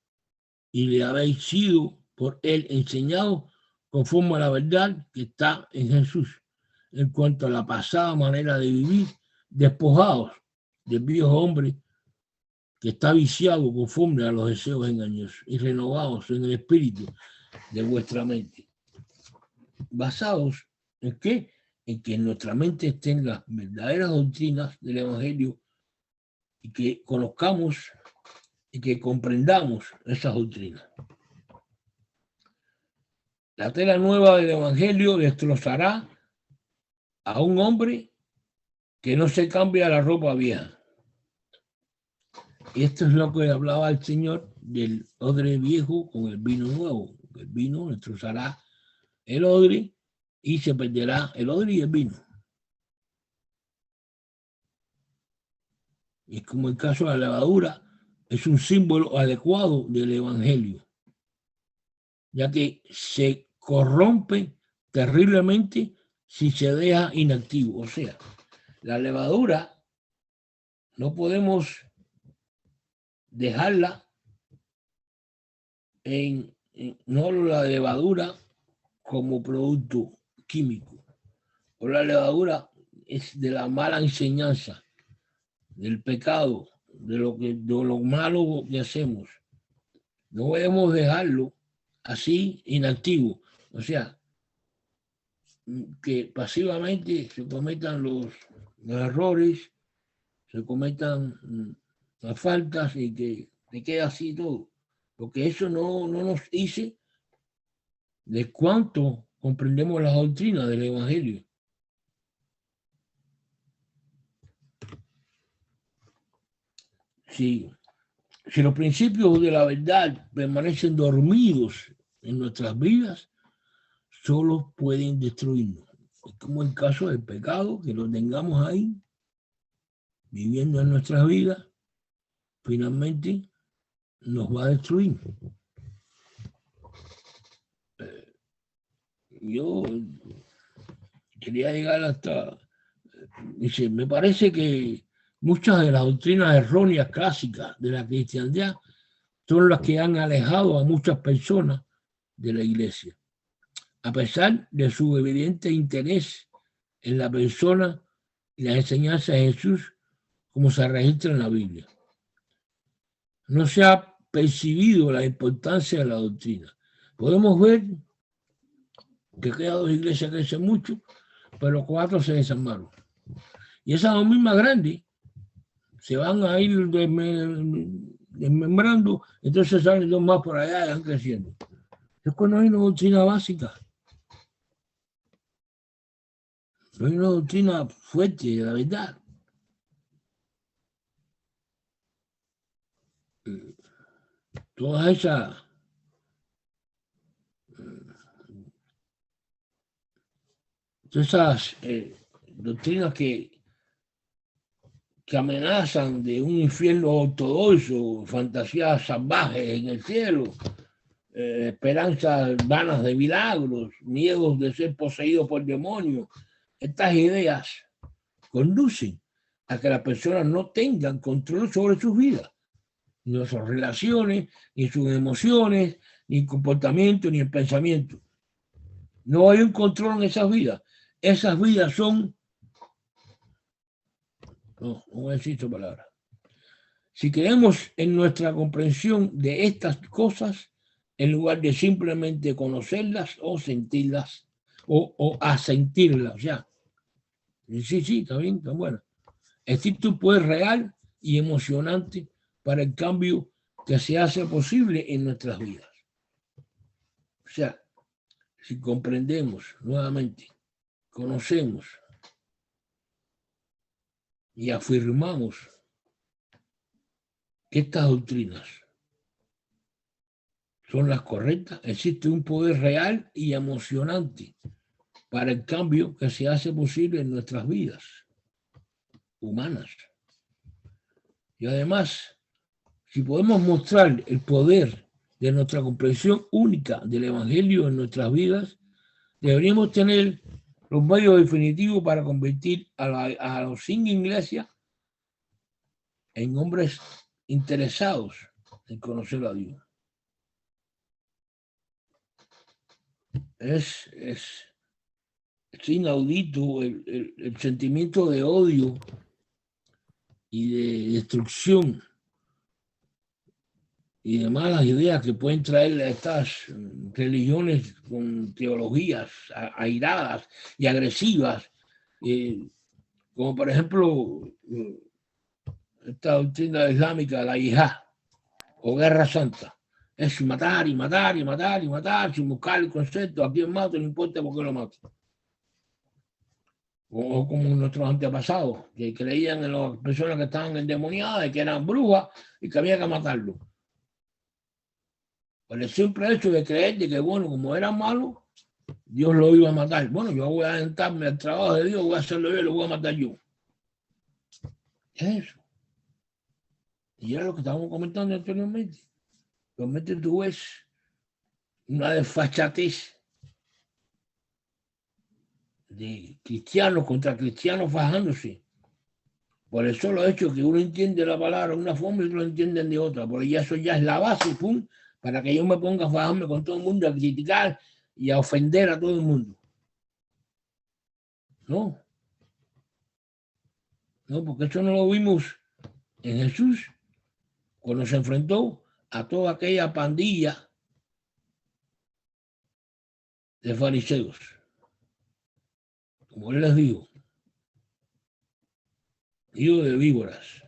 y le habéis sido por él enseñado conforme a la verdad que está en Jesús, en cuanto a la pasada manera de vivir, despojados del viejo hombre que está viciado conforme a los deseos engañosos, y renovados en el espíritu de vuestra mente. ¿Basados en qué? En que en nuestra mente estén las verdaderas doctrinas del Evangelio y que conozcamos y que comprendamos esas doctrinas. La tela nueva del Evangelio destrozará a un hombre que no se cambia la ropa vieja. Y esto es lo que hablaba el Señor del odre viejo con el vino nuevo. El vino destrozará el odre y se perderá el odre y el vino. Y como el caso de la levadura, es un símbolo adecuado del evangelio, ya que se corrompe terriblemente si se deja inactivo. O sea, la levadura no podemos dejarla no la levadura como producto químico, o la levadura es de la mala enseñanza, del pecado, de lo malo que hacemos. No podemos dejarlo así inactivo, o sea, que pasivamente se cometan los errores, se cometan las faltas y que te quede así todo, porque eso no nos dice de cuánto comprendemos las doctrinas del Evangelio. Si los principios de la verdad permanecen dormidos en nuestras vidas, solo pueden destruirnos. Es como el caso del pecado, que lo tengamos ahí, viviendo en nuestras vidas, finalmente nos va a destruir. Yo quería llegar hasta... Dice, me parece que muchas de las doctrinas erróneas clásicas de la cristiandad son las que han alejado a muchas personas de la iglesia, a pesar de su evidente interés en la persona y la enseñanza de Jesús, como se registra en la Biblia. No se ha percibido la importancia de la doctrina. Podemos ver que quedan 2 iglesias que crecen mucho, pero 4 se desarmaron. Y esas 2 mismas grandes se van a ir desmembrando, entonces salen 2 más por allá y van creciendo. Es que no hay una doctrina básica. No hay una doctrina fuerte de la verdad. Todas esas doctrinas que amenazan de un infierno ortodoxo, fantasías salvajes en el cielo, esperanzas vanas de milagros, miedos de ser poseídos por demonios. Estas ideas conducen a que las personas no tengan control sobre sus vidas, ni sus relaciones, ni sus emociones, ni el comportamiento, ni el pensamiento. No hay un control en esas vidas. Esas vidas son... No necesito palabras. Si creemos en nuestra comprensión de estas cosas, en lugar de simplemente conocerlas o sentirlas, o asentirlas, ya. Sí, está bien, está bueno. Existe un poder real y emocionante para el cambio que se hace posible en nuestras vidas. O sea, si comprendemos nuevamente, conocemos y afirmamos que estas doctrinas son las correctas, existe un poder real y emocionante para el cambio que se hace posible en nuestras vidas humanas. Y además, si podemos mostrar el poder de nuestra comprensión única del Evangelio en nuestras vidas, deberíamos tener los medios definitivos para convertir a los sin iglesia en hombres interesados en conocer a Dios. Es inaudito el sentimiento de odio y de destrucción y de malas ideas que pueden traer estas religiones con teologías airadas y agresivas, como por ejemplo esta doctrina islámica, la yihad o guerra santa. Es matar y matar y matar y matar sin buscar el concepto. A quien mato, no importa por qué lo mato. O como nuestros antepasados, que creían en las personas que estaban endemoniadas, que eran brujas y que había que matarlo. Por el simple hecho de creer de que, bueno, como eran malos, Dios lo iba a matar. Bueno, yo voy a adentrarme al trabajo de Dios, voy a hacerlo yo, lo voy a matar yo. ¿Qué es eso? Y era lo que estábamos comentando anteriormente. Realmente tú ves una desfachatez de cristianos contra cristianos fajándose. Por el solo hecho que uno entiende la palabra de una forma y otro lo entienden de otra. Por eso ya es la base, pum, para que yo me ponga a fajarme con todo el mundo, a criticar y a ofender a todo el mundo. No, no, porque eso no lo vimos en Jesús cuando se enfrentó a toda aquella pandilla de fariseos. Como él les dijo, hijo de víboras.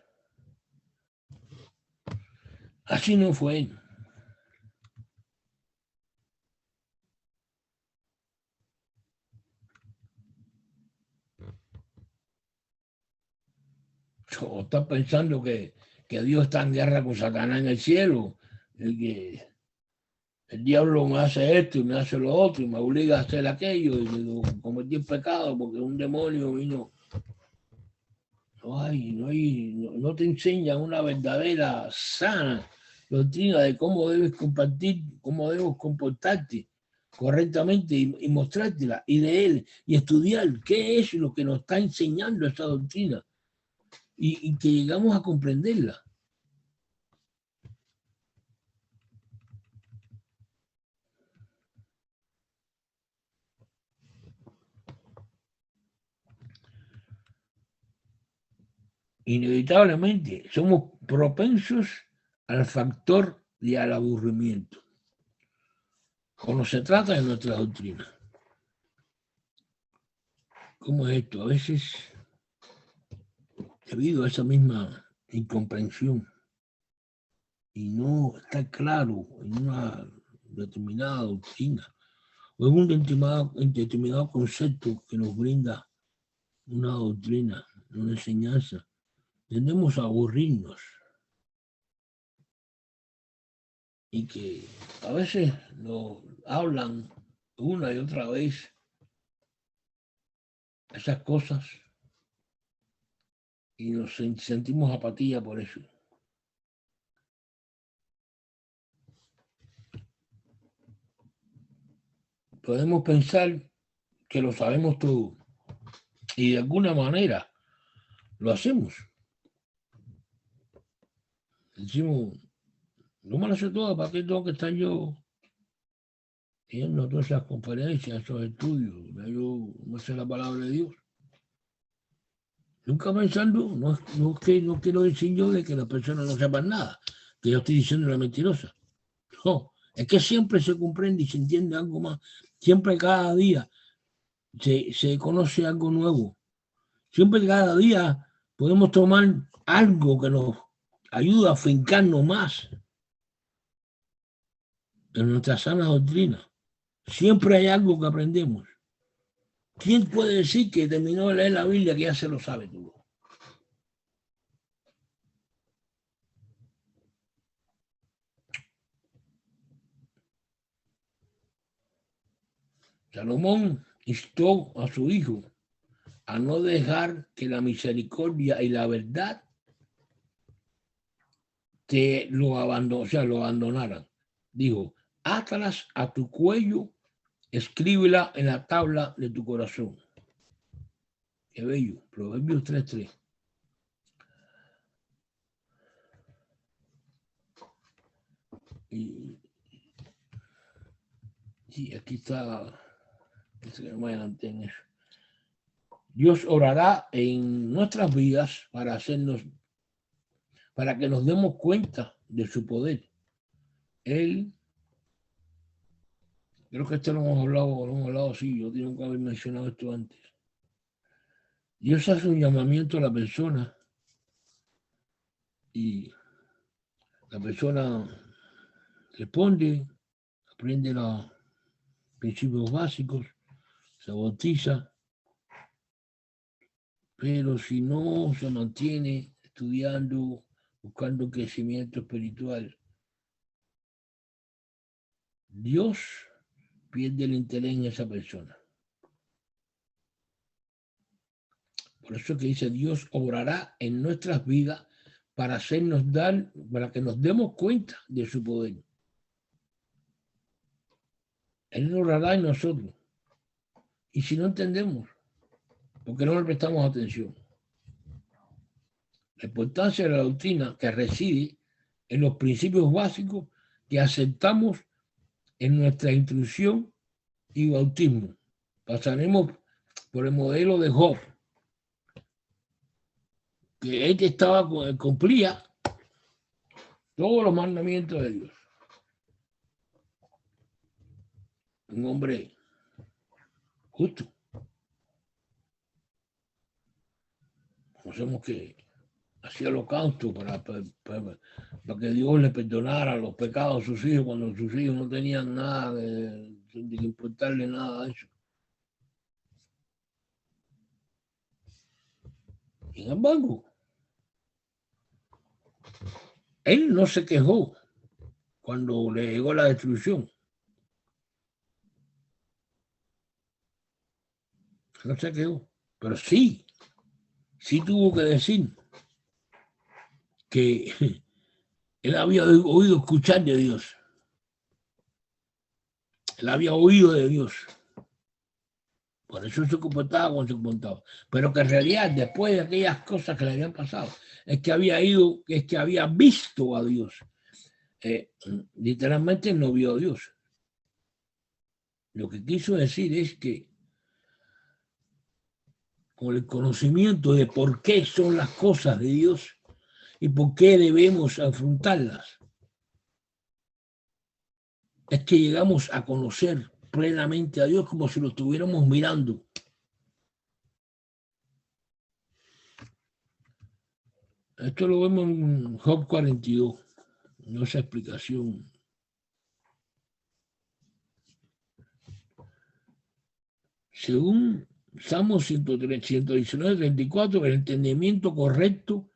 Así no fue. O está pensando que Dios está en guerra con Satanás en el cielo, y que el diablo me hace esto y me hace lo otro y me obliga a hacer aquello y me cometí el pecado porque un demonio vino. No te enseñan una verdadera, sana doctrina de cómo debes compartir, cómo debes comportarte correctamente y mostrártela y leer y estudiar qué es lo que nos está enseñando esta doctrina y que llegamos a comprenderla. Inevitablemente somos propensos al factor y al aburrimiento cuando se trata de nuestra doctrina. ¿Cómo es esto? A veces, debido a esa misma incomprensión y no está claro en una determinada doctrina o en un determinado concepto que nos brinda una doctrina, una enseñanza, tendemos a aburrirnos y que a veces nos hablan una y otra vez esas cosas y nos sentimos apatía por eso. Podemos pensar que lo sabemos todo y de alguna manera lo hacemos. Decimos, no me lo sé todo, ¿para qué tengo que estar yo viendo todas esas conferencias, esos estudios? Yo no sé la palabra de Dios. Nunca pensando, no quiero decir yo de que las personas no sepan nada, que yo estoy diciendo una mentirosa. No, es que siempre se comprende y se entiende algo más. Siempre cada día se conoce algo nuevo. Siempre cada día podemos tomar algo que nos ayuda a fincarnos más en nuestra sana doctrina. Siempre hay algo que aprendemos. ¿Quién puede decir que terminó de leer la Biblia que ya se lo sabe todo? Salomón instó a su hijo a no dejar que la misericordia y la verdad lo abandonaran. Dijo, átalas a tu cuello, escríbela en la tabla de tu corazón. Qué bello, Proverbios 3:3. Y aquí está, más adelante en eso. Dios orará en nuestras vidas para que nos demos cuenta de su poder. Él, creo que esto lo hemos hablado, sí, yo tengo que haber mencionado esto antes. Dios hace un llamamiento a la persona y la persona responde, aprende los principios básicos, se bautiza, pero si no se mantiene estudiando, buscando crecimiento espiritual, Dios pierde el interés en esa persona. Por eso es que dice, Dios obrará en nuestras vidas para para que nos demos cuenta de su poder. Él obrará en nosotros. Y si no entendemos, porque no le prestamos atención. La importancia de la doctrina que reside en los principios básicos que aceptamos en nuestra instrucción y bautismo. Pasaremos por el modelo de Job, que cumplía todos los mandamientos de Dios. Un hombre justo. Conocemos que hacía holocausto para que Dios le perdonara los pecados a sus hijos cuando sus hijos no tenían nada de importarle nada a eso. Sin embargo, él no se quejó cuando le llegó la destrucción. No se quejó, pero sí tuvo que decir que él había oído escuchar de Dios. Él había oído de Dios. Por eso se comportaba como se comportaba. Pero que en realidad, después de aquellas cosas que le habían pasado, es que había visto a Dios. Literalmente no vio a Dios. Lo que quiso decir es que con el conocimiento de por qué son las cosas de Dios y por qué debemos afrontarlas, es que llegamos a conocer plenamente a Dios como si lo estuviéramos mirando. Esto lo vemos en Job 42, no esa explicación. Según Salmo 119, 34, el entendimiento correcto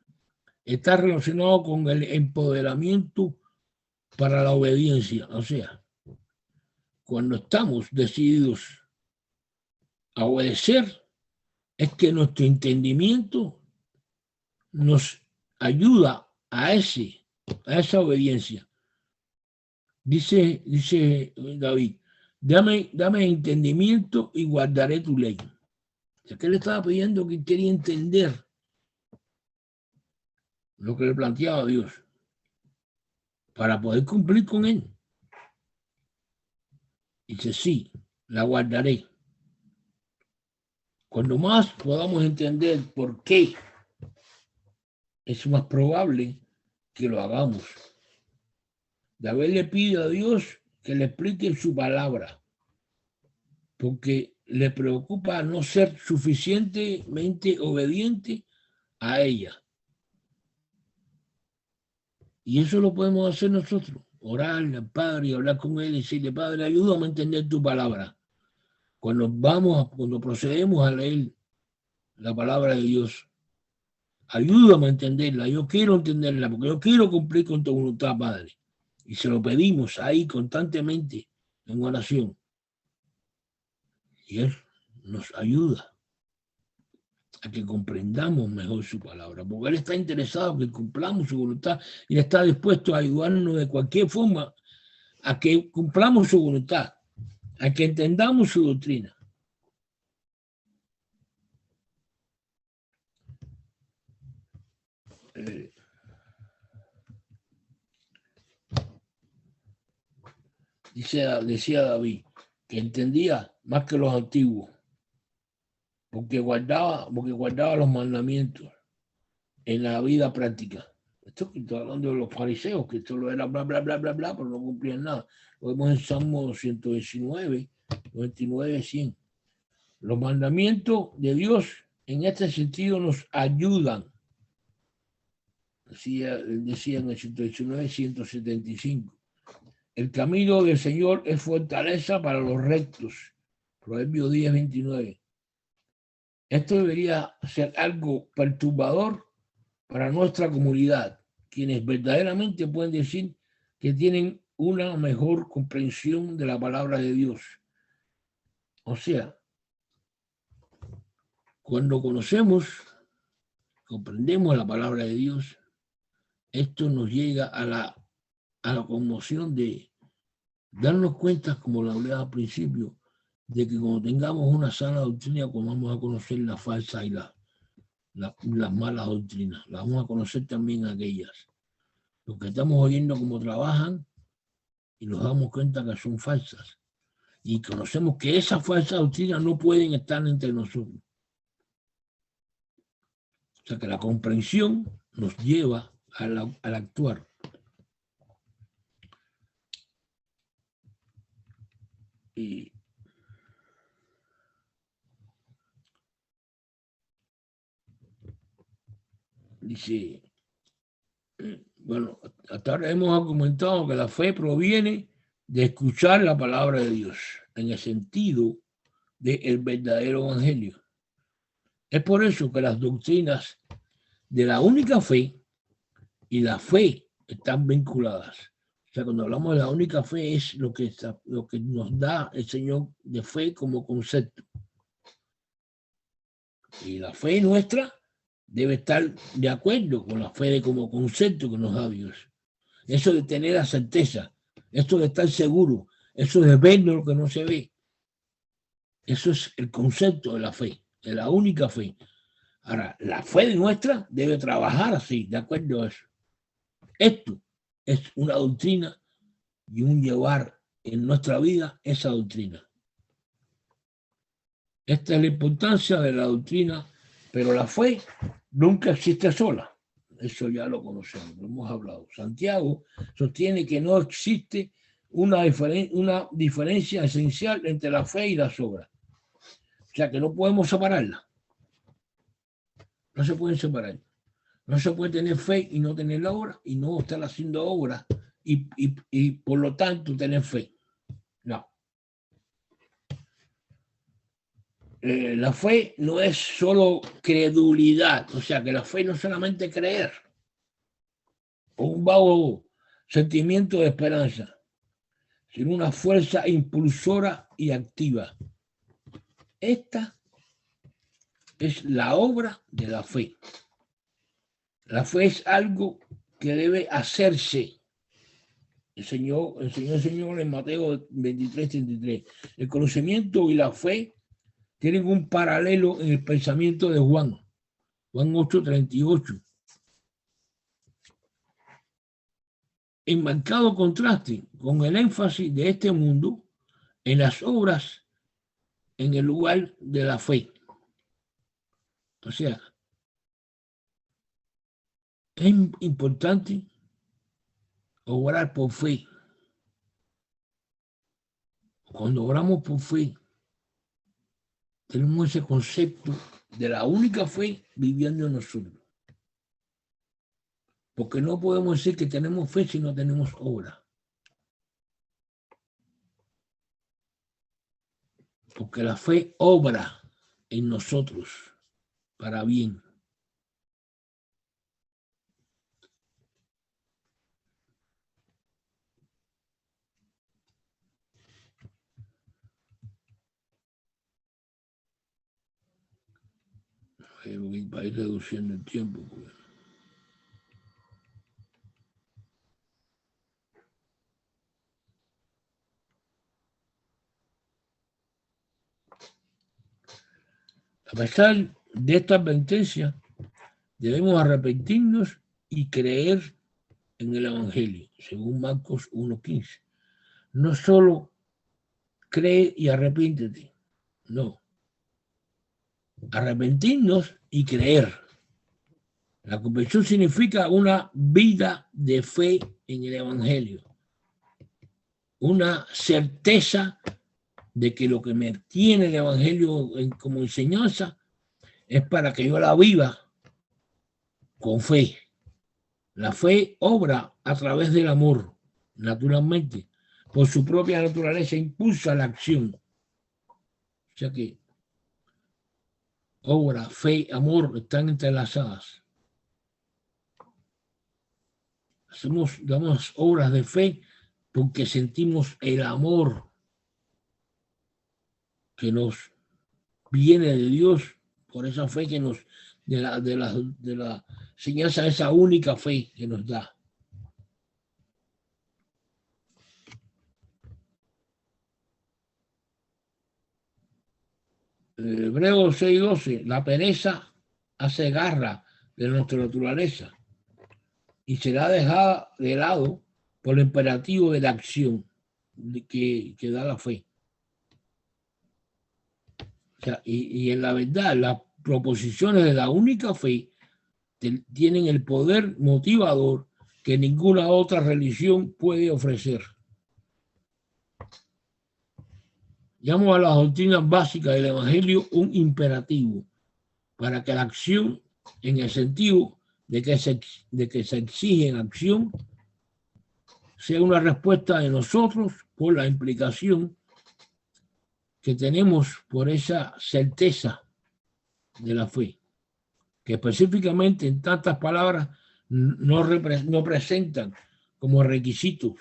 está relacionado con el empoderamiento para la obediencia. O sea, cuando estamos decididos a obedecer, es que nuestro entendimiento nos ayuda a esa obediencia. Dice David, dame entendimiento y guardaré tu ley. Es que él estaba pidiendo que quería entender lo que le planteaba Dios para poder cumplir con él. Dice, sí, la guardaré. Cuando más podamos entender por qué, es más probable que lo hagamos. David le pide a Dios que le explique su palabra, porque le preocupa no ser suficientemente obediente a ella. Y eso lo podemos hacer nosotros, orarle al Padre y hablar con Él y decirle, Padre, ayúdame a entender tu palabra. Cuando procedemos a leer la palabra de Dios, ayúdame a entenderla, yo quiero entenderla, porque yo quiero cumplir con tu voluntad, Padre. Y se lo pedimos ahí constantemente en oración. Y Él nos ayuda a que comprendamos mejor su palabra, porque Él está interesado en que cumplamos su voluntad y está dispuesto a ayudarnos de cualquier forma a que cumplamos su voluntad, a que entendamos su doctrina. Decía David que entendía más que los antiguos, porque guardaba los mandamientos en la vida práctica. Estoy hablando de los fariseos, que solo era bla, bla, bla, bla, bla, pero no cumplían nada. Lo vemos en Salmo 119, 99, 100. Los mandamientos de Dios en este sentido nos ayudan. Decía en el 119, 175. El camino del Señor es fortaleza para los rectos. Proverbio 10, 29. Esto debería ser algo perturbador para nuestra comunidad, quienes verdaderamente pueden decir que tienen una mejor comprensión de la palabra de Dios. O sea, cuando comprendemos la palabra de Dios, esto nos llega a la conmoción de darnos cuenta, como lo hablé al principio, de que cuando tengamos una sana doctrina, pues vamos a conocer la falsa y las malas doctrinas. Las vamos a conocer también aquellas. Lo que estamos oyendo cómo trabajan y nos damos cuenta que son falsas. Y conocemos que esas falsas doctrinas no pueden estar entre nosotros. O sea que la comprensión nos lleva al actuar. Y dice, bueno, hasta ahora hemos argumentado que la fe proviene de escuchar la palabra de Dios en el sentido del verdadero evangelio. Es por eso que las doctrinas de la única fe y la fe están vinculadas. O sea, cuando hablamos de la única fe es lo que nos da el Señor de fe como concepto. Y la fe nuestra debe estar de acuerdo con la fe como concepto que nos da Dios. Eso de tener la certeza, eso de estar seguro, eso de ver lo que no se ve. Eso es el concepto de la fe, de la única fe. Ahora, la fe nuestra debe trabajar así, de acuerdo a eso. Esto es una doctrina y un llevar en nuestra vida esa doctrina. Esta es la importancia de la doctrina, pero la fe nunca existe sola. Eso ya lo conocemos, lo hemos hablado. Santiago sostiene que no existe una diferencia esencial entre la fe y las obras. O sea que no podemos separarla. No se pueden separar. No se puede tener fe y no tener la obra y no estar haciendo obra y por lo tanto tener fe. No. La fe no es solo credulidad, o sea que la fe no es solamente creer o un vago sentimiento de esperanza, sino una fuerza impulsora y activa. Esta es la obra de la fe. La fe es algo que debe hacerse. Enseñó el Señor en Mateo 23:33. El conocimiento y la fe tienen un paralelo en el pensamiento de Juan 8:38. En marcado contraste con el énfasis de este mundo en las obras en el lugar de la fe. O sea, es importante obrar por fe. Cuando oramos por fe, tenemos ese concepto de la única fe viviendo en nosotros. Porque no podemos decir que tenemos fe si no tenemos obra. Porque la fe obra en nosotros para bien. Para ir reduciendo el tiempo. A pesar de esta advertencia, debemos arrepentirnos y creer en el Evangelio, según Marcos 1:15. No solo cree y arrepiéntete, no. Arrepentirnos y creer. La conversión significa una vida de fe en el Evangelio, una certeza de que lo que me tiene el Evangelio como enseñanza es para que yo la viva con fe. La fe obra a través del amor, naturalmente. Por su propia naturaleza impulsa la acción. O sea que obra, fe, amor están entrelazadas. Damos obras de fe porque sentimos el amor que nos viene de Dios, por esa fe que nos, de la enseñanza, esa única fe que nos da. Hebreos 6:12, la pereza hace garra de nuestra naturaleza y será dejada de lado por el imperativo de la acción que da la fe. O sea, y en la verdad, las proposiciones de la única fe tienen el poder motivador que ninguna otra religión puede ofrecer. Llamo a las doctrinas básicas del Evangelio un imperativo para que la acción, en el sentido de que se exige en acción, sea una respuesta de nosotros por la implicación que tenemos por esa certeza de la fe, que específicamente en tantas palabras no presentan como requisitos.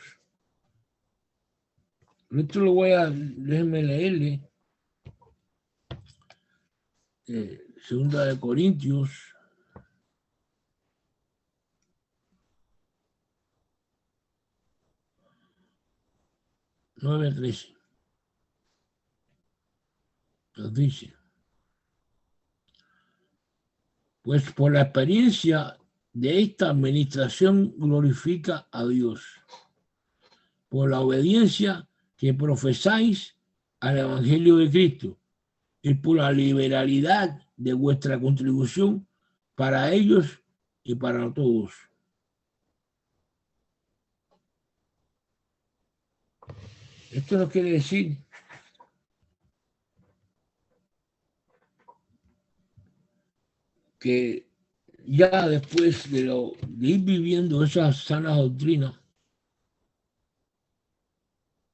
Esto lo déjenme leerle. Segunda de Corintios 9:13. Nos dice: pues por la experiencia de esta administración glorifica a Dios, por la obediencia que profesáis al Evangelio de Cristo y por la liberalidad de vuestra contribución para ellos y para todos. Esto no quiere decir que ya después de ir viviendo esas sanas doctrinas,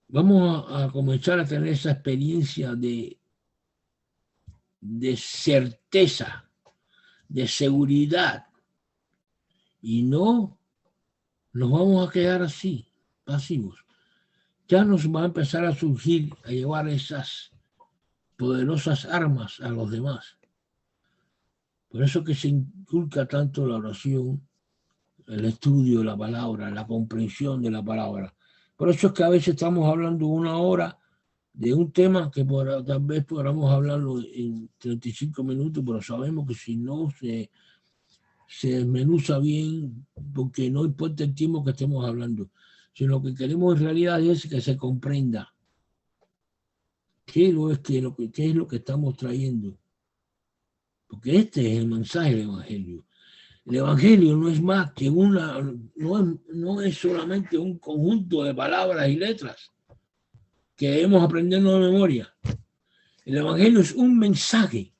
vamos a comenzar a tener esa experiencia de certeza, de seguridad, y no nos vamos a quedar así, pasivos. Ya nos va a empezar a surgir, a llevar esas poderosas armas a los demás. Por eso que se inculca tanto la oración, el estudio de la palabra, la comprensión de la palabra. Por eso es que a veces estamos hablando 1 hora de un tema que tal vez podamos hablarlo en 35 minutos, pero sabemos que si no se desmenuza bien, porque no importa el tiempo que estemos hablando, sino lo que queremos en realidad es que se comprenda qué es lo que estamos trayendo. Porque este es el mensaje del Evangelio. El Evangelio no es más que no es solamente un conjunto de palabras y letras que debemos aprendernos de memoria. El Evangelio es un mensaje.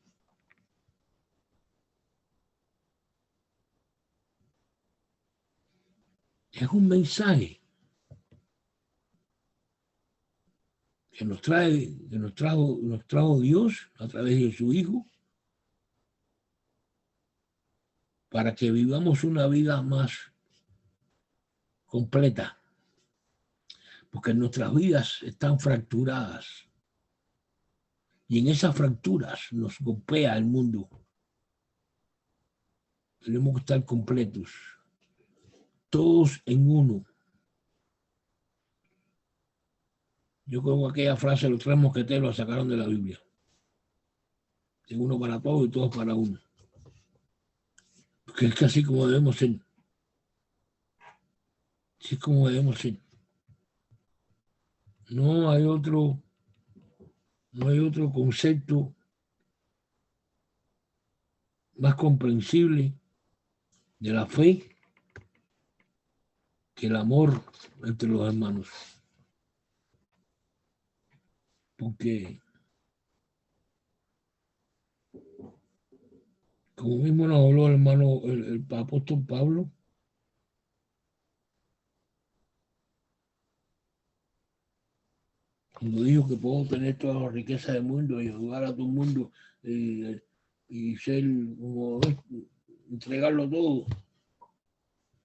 Es un mensaje que nos trajo Dios a través de su Hijo para que vivamos una vida más completa. Porque nuestras vidas están fracturadas. Y en esas fracturas nos golpea el mundo. Tenemos que estar completos. Todos en uno. Yo creo que aquella frase, los 3 mosqueteros la sacaron de la Biblia. En uno para todos y todos para uno. Porque es casi como debemos ser. Así es como debemos ser. No hay otro concepto más comprensible de la fe que el amor entre los hermanos. Porque, como mismo nos habló el hermano, el apóstol Pablo, cuando dijo que puedo tener toda la riqueza del mundo y ayudar a todo el mundo y ser como entregarlo todo.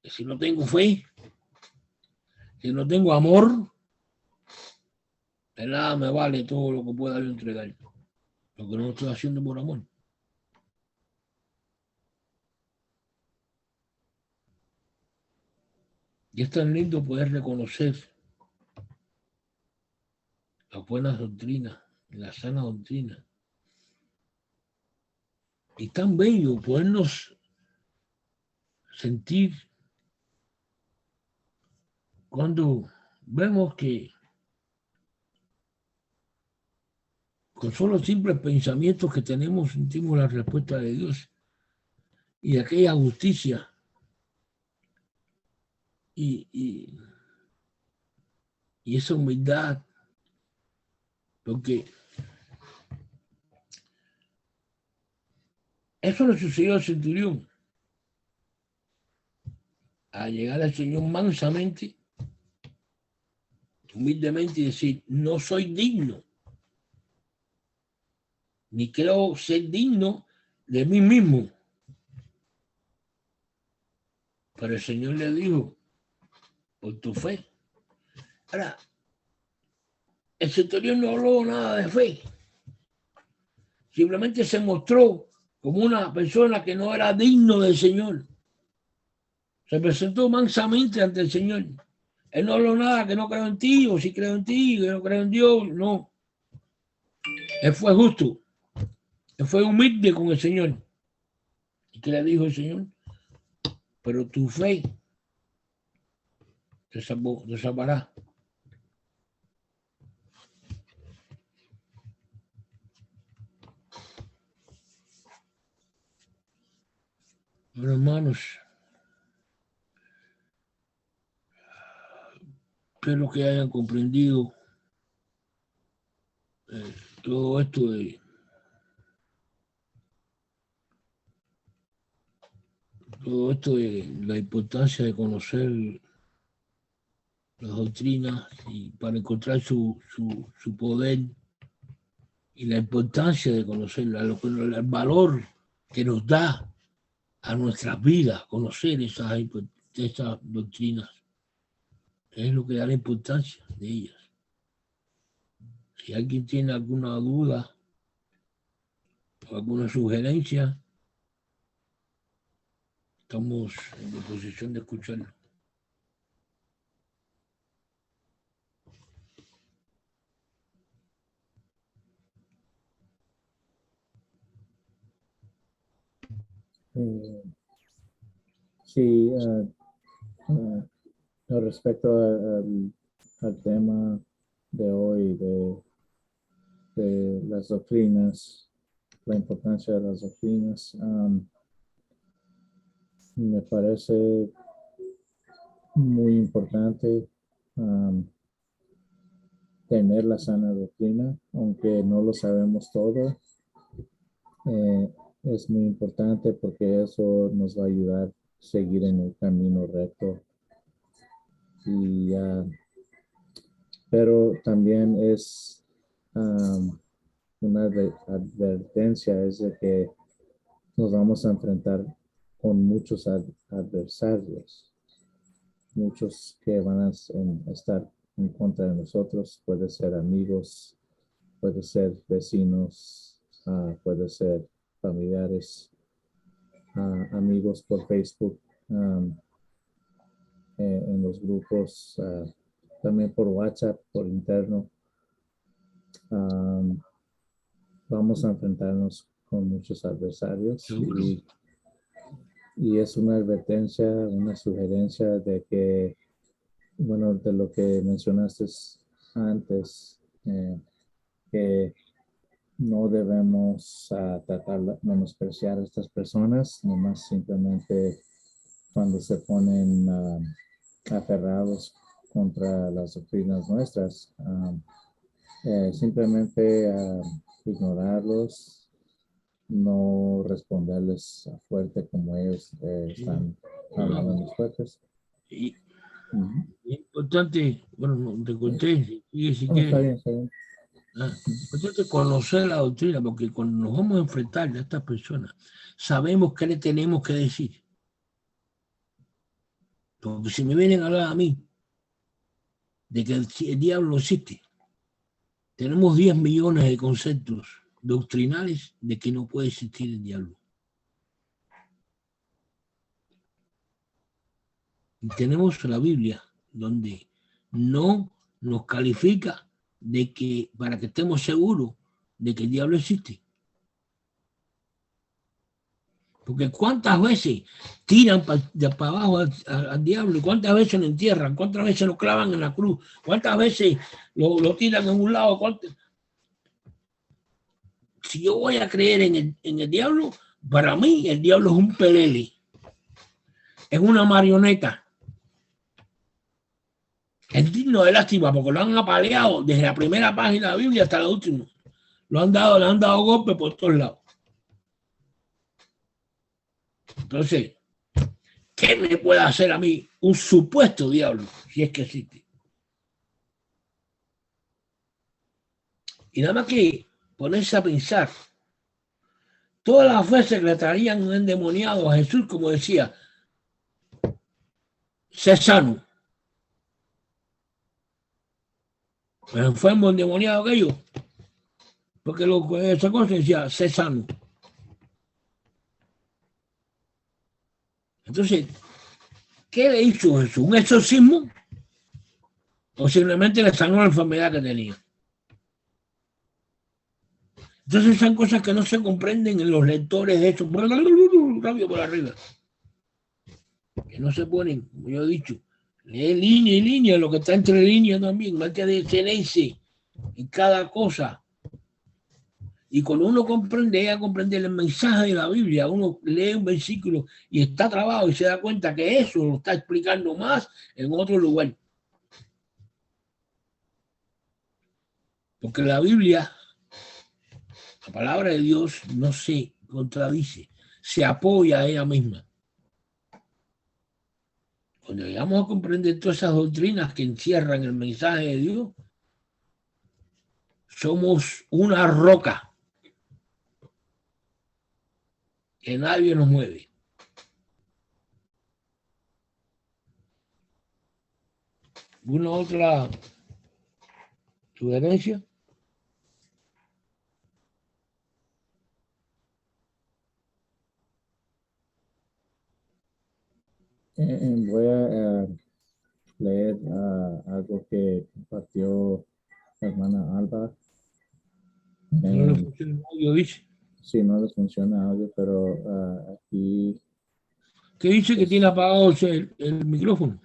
Si no tengo fe, si no tengo amor, de nada me vale todo lo que pueda yo entregar. porque no lo estoy haciendo por amor. Y es tan lindo poder reconocer las buenas doctrinas, la sana doctrina. Y tan bello podernos sentir cuando vemos que con solo simples pensamientos que tenemos sentimos la respuesta de Dios y aquella justicia y esa humildad, porque eso le sucedió al centurión. Al llegar al Señor mansamente, humildemente, y decir, no soy digno, ni creo ser digno de mí mismo. Pero el Señor le dijo, por tu fe. Ahora, el centurión no habló nada de fe. Simplemente se mostró como una persona que no era digno del Señor. Se presentó mansamente ante el Señor. Él no habló nada, que no creo en ti, o si creo en ti, que no creo en Dios, no. Él fue justo. Él fue humilde con el Señor. ¿Y qué le dijo el Señor? Pero tu fe te salvará. Pero hermanos, espero que hayan comprendido todo esto de la importancia de conocer las doctrinas y para encontrar su poder y la importancia de conocerla, el valor que nos da a nuestras vidas conocer esas doctrinas. Es lo que da la importancia de ellas. Si alguien tiene alguna duda o alguna sugerencia, estamos en disposición de escucharlo. Sí, respecto al tema de hoy, de las doctrinas, la importancia de las doctrinas, me parece muy importante tener la sana doctrina, aunque no lo sabemos todo. Es muy importante porque eso nos va a ayudar a seguir en el camino recto. Pero también es una advertencia, es de que nos vamos a enfrentar con muchos adversarios, muchos que van a estar en contra de nosotros. Puede ser amigos, puede ser vecinos, puede ser familiares, amigos por Facebook, en los grupos, también por WhatsApp, por interno. Vamos a enfrentarnos con muchos adversarios y es una advertencia, una sugerencia de que, bueno, de lo que mencionaste antes, que no debemos menospreciar a estas personas, nomás simplemente cuando se ponen aferrados contra las doctrinas nuestras, simplemente ignorarlos, no responderles fuerte como ellos están hablando en los fuertes. Y es importante, bueno, no te conté, si Está quieres. bien, está bien. Es importante conocer la doctrina, porque cuando nos vamos a enfrentar a estas personas, sabemos qué le tenemos que decir. Porque si me vienen a hablar a mí de que el diablo existe, tenemos 10 millones de conceptos doctrinales de que no puede existir el diablo. Y tenemos la Biblia donde no nos califica de que, para que estemos seguros de que el diablo existe. Porque cuántas veces tiran para abajo al diablo, y cuántas veces lo entierran, cuántas veces lo clavan en la cruz, cuántas veces lo tiran en un lado. Si yo voy a creer en el diablo, para mí el diablo es un pelele, es una marioneta. Es digno de lástima porque lo han apaleado desde la primera página de la Biblia hasta la última. Le han dado golpes por todos lados. Entonces, ¿qué me puede hacer a mí un supuesto diablo, si es que existe? Y nada más que ponerse a pensar, todas las veces que le traían un endemoniado a Jesús, como decía, sé sano. El enfermo endemoniado aquello, porque esa cosa decía, sé sano. Entonces, ¿qué le hizo Jesús? ¿Un exorcismo? O simplemente le sanó la enfermedad que tenía. Entonces son cosas que no se comprenden en los lectores de eso, rápido por arriba. Que no se ponen, como yo he dicho, lee línea y línea, lo que está entre líneas también, más que detenerse en cada cosa. Y cuando uno comprende el mensaje de la Biblia, uno lee un versículo y está trabado y se da cuenta que eso lo está explicando más en otro lugar. Porque la Biblia, la palabra de Dios, no se contradice, se apoya a ella misma. Cuando llegamos a comprender todas esas doctrinas que encierran el mensaje de Dios, somos una roca que nadie nos mueve. ¿Alguna otra sugerencia? Voy a leer algo que compartió la hermana Alba. No le funciona el audio, dice. Sí, no les funciona audio, pero aquí... ¿Qué dice que tiene apagado el micrófono?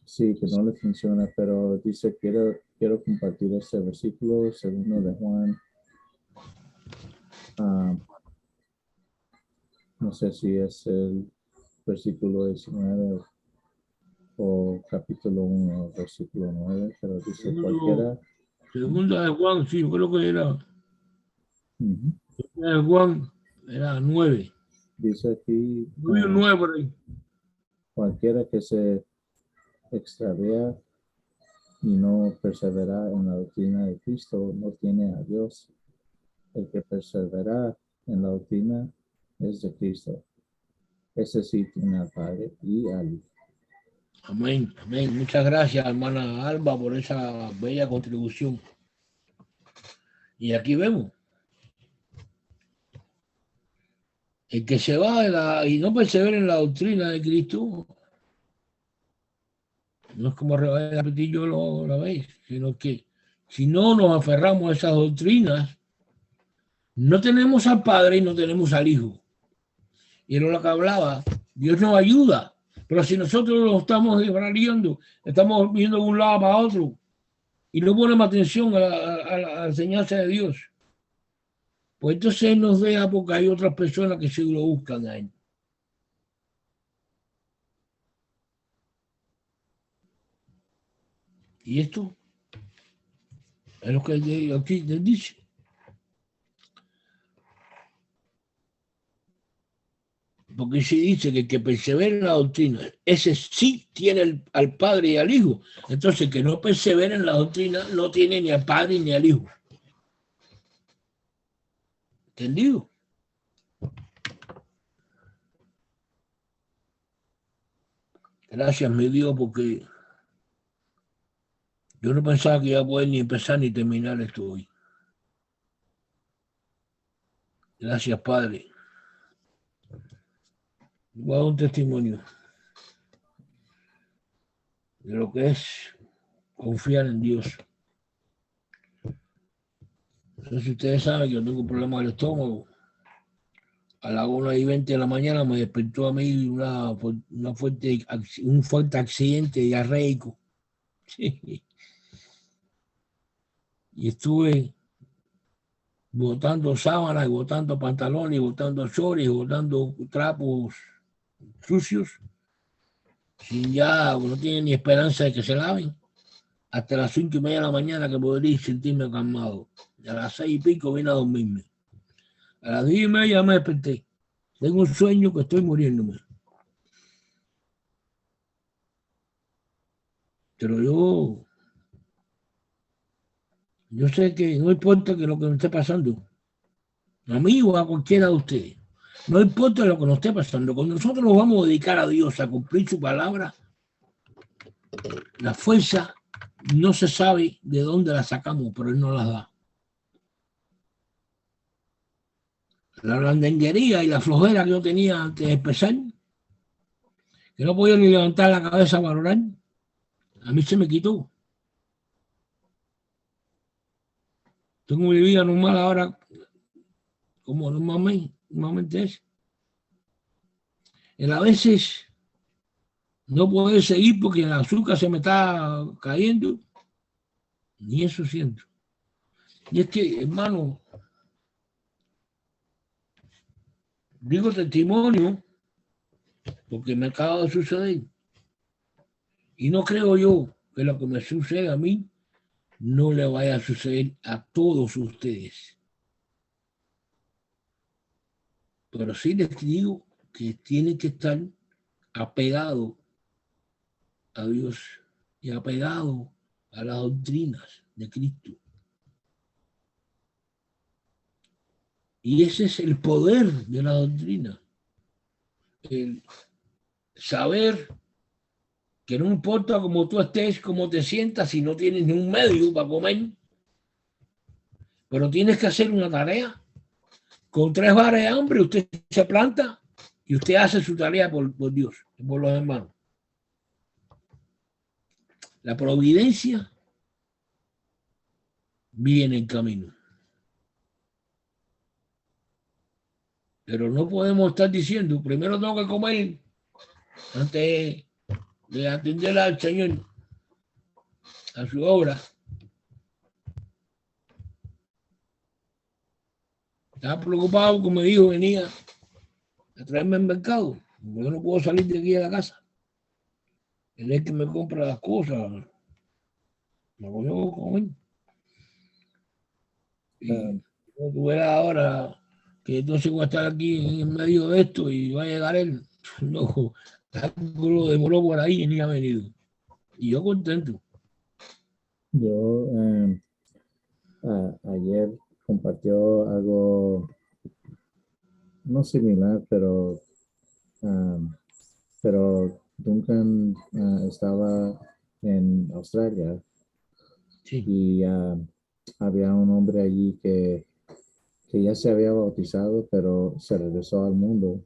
Sí, que no le funciona, pero dice, quiero compartir este versículo, segundo de Juan. No sé si es el versículo 19 o capítulo 1, versículo 9, pero dice cualquiera. Segunda de Juan, sí, yo creo que era. Segunda de Juan era 9. Dice aquí, 9 por ahí. cualquiera que se extravía y no persevera en la doctrina de Cristo no tiene a Dios. El que persevera en la doctrina es de Cristo. Ese sí tiene al Padre y al Hijo. Amén, amén. Muchas gracias, hermana Alba, por esa bella contribución. Y aquí vemos. El que se va y no persevera en la doctrina de Cristo, no es como repetir yo la vez, sino que si no nos aferramos a esas doctrinas, no tenemos al Padre y no tenemos al Hijo. Y era lo que hablaba, Dios nos ayuda, pero si nosotros lo estamos desvariando, estamos viendo de un lado para otro y no ponemos atención a la enseñanza de Dios, pues entonces Él nos deja porque hay otras personas que se lo buscan a Él. Y esto es lo que aquí les dice. Porque si dice que el que persevera en la doctrina, ese sí tiene al Padre y al Hijo. Entonces, el que no persevera en la doctrina no tiene ni al Padre ni al Hijo. ¿Entendido? Gracias, mi Dios, porque yo no pensaba que iba a poder ni empezar ni terminar esto hoy. Gracias, Padre. Voy a dar un testimonio de lo que es confiar en Dios. No sé si ustedes saben que yo tengo un problema del estómago. A las 1:20 de la mañana me despertó a mí un fuerte accidente diarreico. Sí. Y estuve botando sábanas, botando pantalones, botando shorts, botando trapos sucios, sin ya, no tienen ni esperanza de que se laven. Hasta las 5:30 de la mañana que podría sentirme calmado. Y a las 6:00 vine a dormirme. A las 10:30 me desperté. Tengo un sueño que estoy muriéndome. Pero yo sé que no importa que lo que me esté pasando, a mí o a cualquiera de ustedes, no importa lo que nos esté pasando, cuando nosotros nos vamos a dedicar a Dios a cumplir su palabra, la fuerza no se sabe de dónde la sacamos, pero Él nos la da. La blandenguería y la flojera que yo tenía antes de empezar, que no podía ni levantar la cabeza para orar, a mí se me quitó. Tengo mi vida normal ahora, como normalmente es. A veces no poder seguir porque el azúcar se me está cayendo, ni eso siento. Y es que, hermano, digo testimonio porque me acaba de suceder. Y no creo yo que lo que me sucede a mí no le vaya a suceder a todos ustedes. Pero sí les digo que tienen que estar apegados a Dios y apegados a las doctrinas de Cristo. Y ese es el poder de la doctrina. El saber que no importa cómo tú estés, cómo te sientas, si no tienes ni un medio para comer, pero tienes que hacer una tarea. Con 3 varas de hambre usted se planta y usted hace su tarea por Dios, por los hermanos. La providencia viene en camino. Pero no podemos estar diciendo, primero tengo que comer antes de atender al Señor, a su obra. Estaba preocupado porque mi hijo venía a traerme al mercado. Yo no puedo salir de aquí de la casa. Él es el que me compra las cosas. Me cogió con él. Y tú verás ahora que entonces voy a estar aquí en medio de esto y va a llegar él. No, algo lo demoró por ahí y ni ha venido. Y yo contento. Yo ayer compartió algo no similar, pero Duncan estaba en Australia Sí. y había un hombre allí que ya se había bautizado, pero se regresó al mundo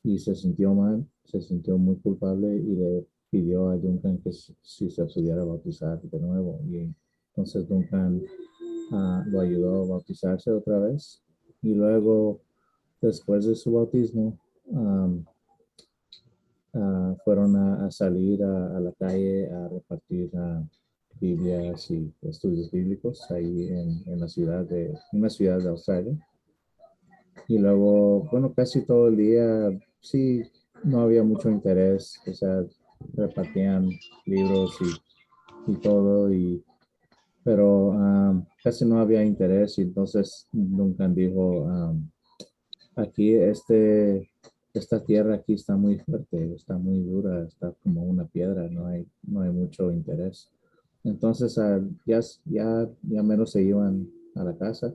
y se sintió mal, se sintió muy culpable y le pidió a Duncan que si se pudiera bautizar de nuevo. Y entonces Duncan lo ayudó a bautizarse otra vez. Y luego, después de su bautismo, fueron a salir a la calle a repartir Biblias y estudios bíblicos ahí en una ciudad de Australia. Y luego, bueno, casi todo el día, sí, no había mucho interés, o sea, repartían libros y todo, pero casi no había interés y entonces Duncan dijo, aquí esta tierra aquí está muy fuerte, está muy dura, está como una piedra, no hay mucho interés. Entonces ya menos se iban a la casa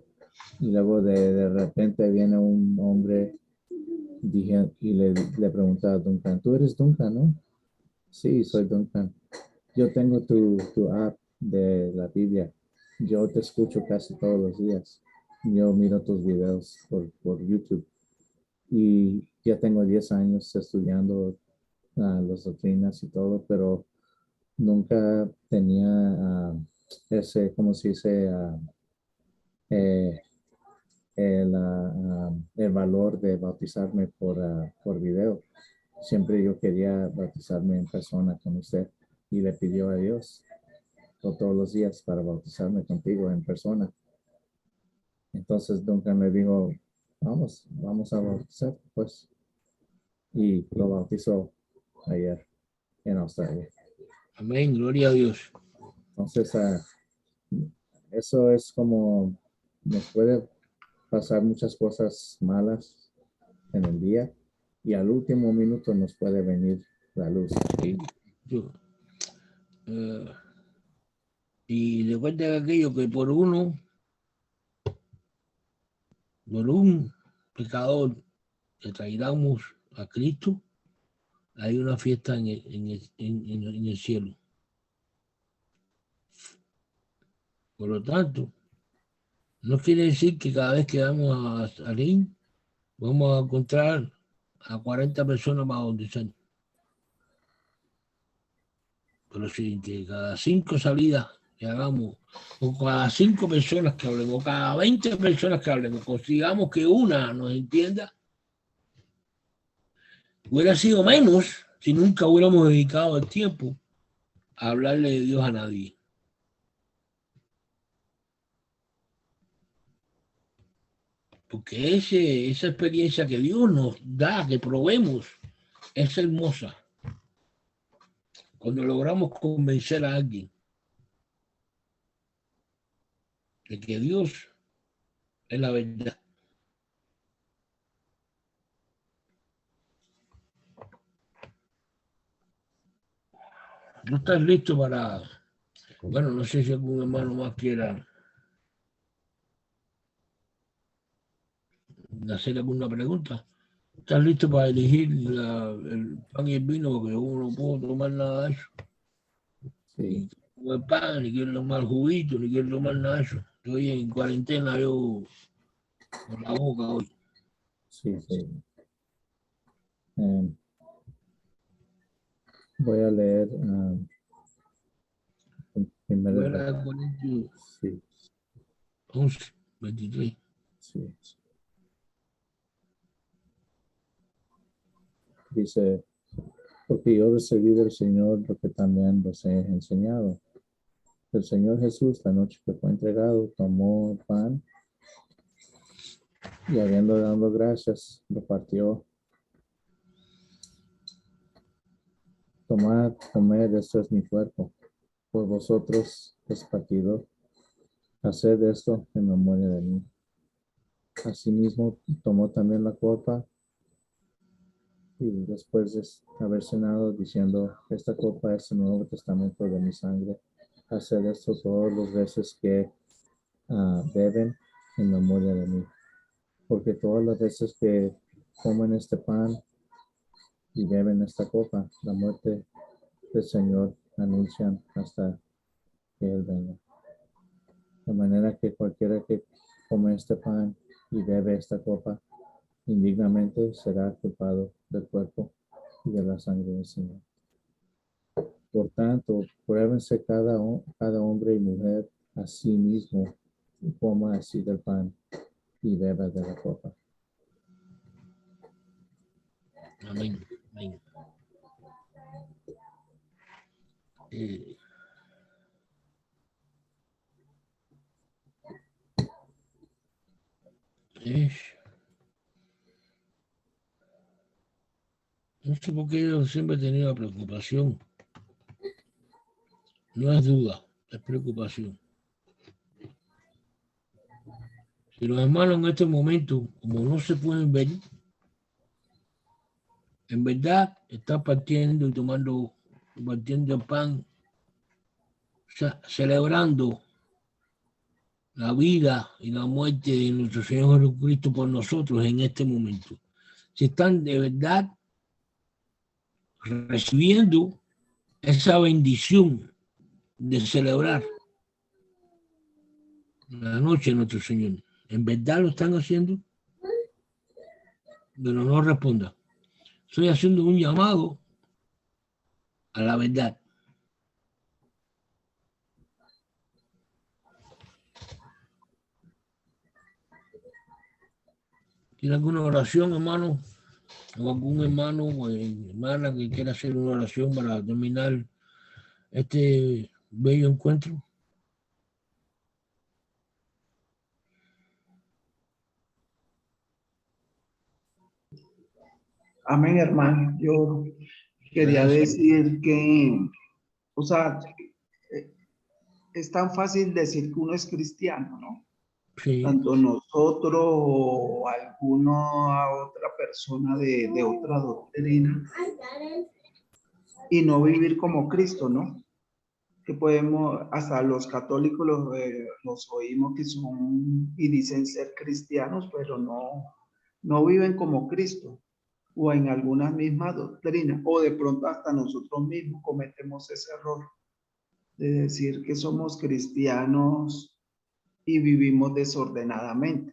y luego de repente viene un hombre y le pregunta a Duncan, ¿tú eres Duncan, no? Sí, soy Duncan. Yo tengo tu app de la Biblia. Yo te escucho casi todos los días. yo miro tus videos por YouTube y ya tengo 10 años estudiando las doctrinas y todo, pero nunca tenía ese, ¿cómo se dice? Eh, el valor de bautizarme por video. Siempre yo quería bautizarme en persona con usted y le pidió a Dios todos los días para bautizarme contigo en persona. Entonces Duncan me dijo, vamos a bautizar, pues. Y lo bautizó ayer en Australia. Amén, gloria a Dios. Entonces, eso es como nos puede pasar muchas cosas malas en el día y al último minuto nos puede venir la luz. Sí, y recuerda aquello que por un pecador que traigamos a Cristo, hay una fiesta en el cielo. Por lo tanto, no quiere decir que cada vez que vamos a salir, vamos a encontrar a 40 personas para bautizar. Pero sí, que cada 5 salidas que hagamos, o cada 5 personas que hablemos, o cada 20 personas que hablemos, consigamos que una nos entienda, hubiera sido menos si nunca hubiéramos dedicado el tiempo a hablarle de Dios a nadie. Porque esa experiencia que Dios nos da, que probemos, es hermosa. Cuando logramos convencer a alguien de que Dios es la verdad. ¿No estás listo para... Bueno, no sé si algún hermano más quiera hacer alguna pregunta? ¿Estás listo para elegir el pan y el vino? Porque yo no puedo tomar nada de eso. Sí. Ni comer pan, ni quiero tomar juguito, ni quiero tomar nada de eso. Estoy en cuarentena yo con la boca hoy. Sí, sí. Voy a leer primero. Primera de Corintios Sí, 11, 23. sí. Dice, porque yo recibí del Señor lo que también los he enseñado. El Señor Jesús, la noche que fue entregado, tomó el pan y habiendo dado gracias, lo partió. Tomad, comed, esto es mi cuerpo. Por vosotros es partido. Haced esto en memoria de mí. Asimismo, tomó también la copa y después de haber cenado, diciendo, esta copa es el Nuevo Testamento de mi sangre. Haced esto todas las veces que beben en memoria de mí. Porque todas las veces que comen este pan y beben esta copa, la muerte del Señor anuncian hasta que Él venga. De manera que cualquiera que come este pan y bebe esta copa, indignamente será culpado del cuerpo y de la sangre del Señor. Por tanto, pruébense cada hombre y mujer a sí mismo y coma así del pan y beba de la copa. Amén. Amén. No sé por qué yo siempre he tenido la preocupación. No es duda, es preocupación. Si los hermanos en este momento, como no se pueden ver, en verdad están partiendo y partiendo el pan, o sea, celebrando la vida y la muerte de nuestro Señor Jesucristo por nosotros en este momento. Si están de verdad recibiendo esa bendición de celebrar la noche de nuestro Señor. ¿En verdad lo están haciendo? Pero no responda. Estoy haciendo un llamado a la verdad. ¿Tiene alguna oración, hermano? ¿O algún hermano o hermana que quiera hacer una oración para terminar este bello encuentro? Amén, hermano. Yo quería Gracias. decir que, o sea, es tan fácil decir que uno es cristiano, ¿no? Sí, Tanto nosotros o alguna otra persona de otra doctrina y no vivir como Cristo, ¿no? Que podemos, hasta los católicos los oímos que son y dicen ser cristianos, pero no viven como Cristo o en algunas mismas doctrinas, o de pronto hasta nosotros mismos cometemos ese error de decir que somos cristianos y vivimos desordenadamente.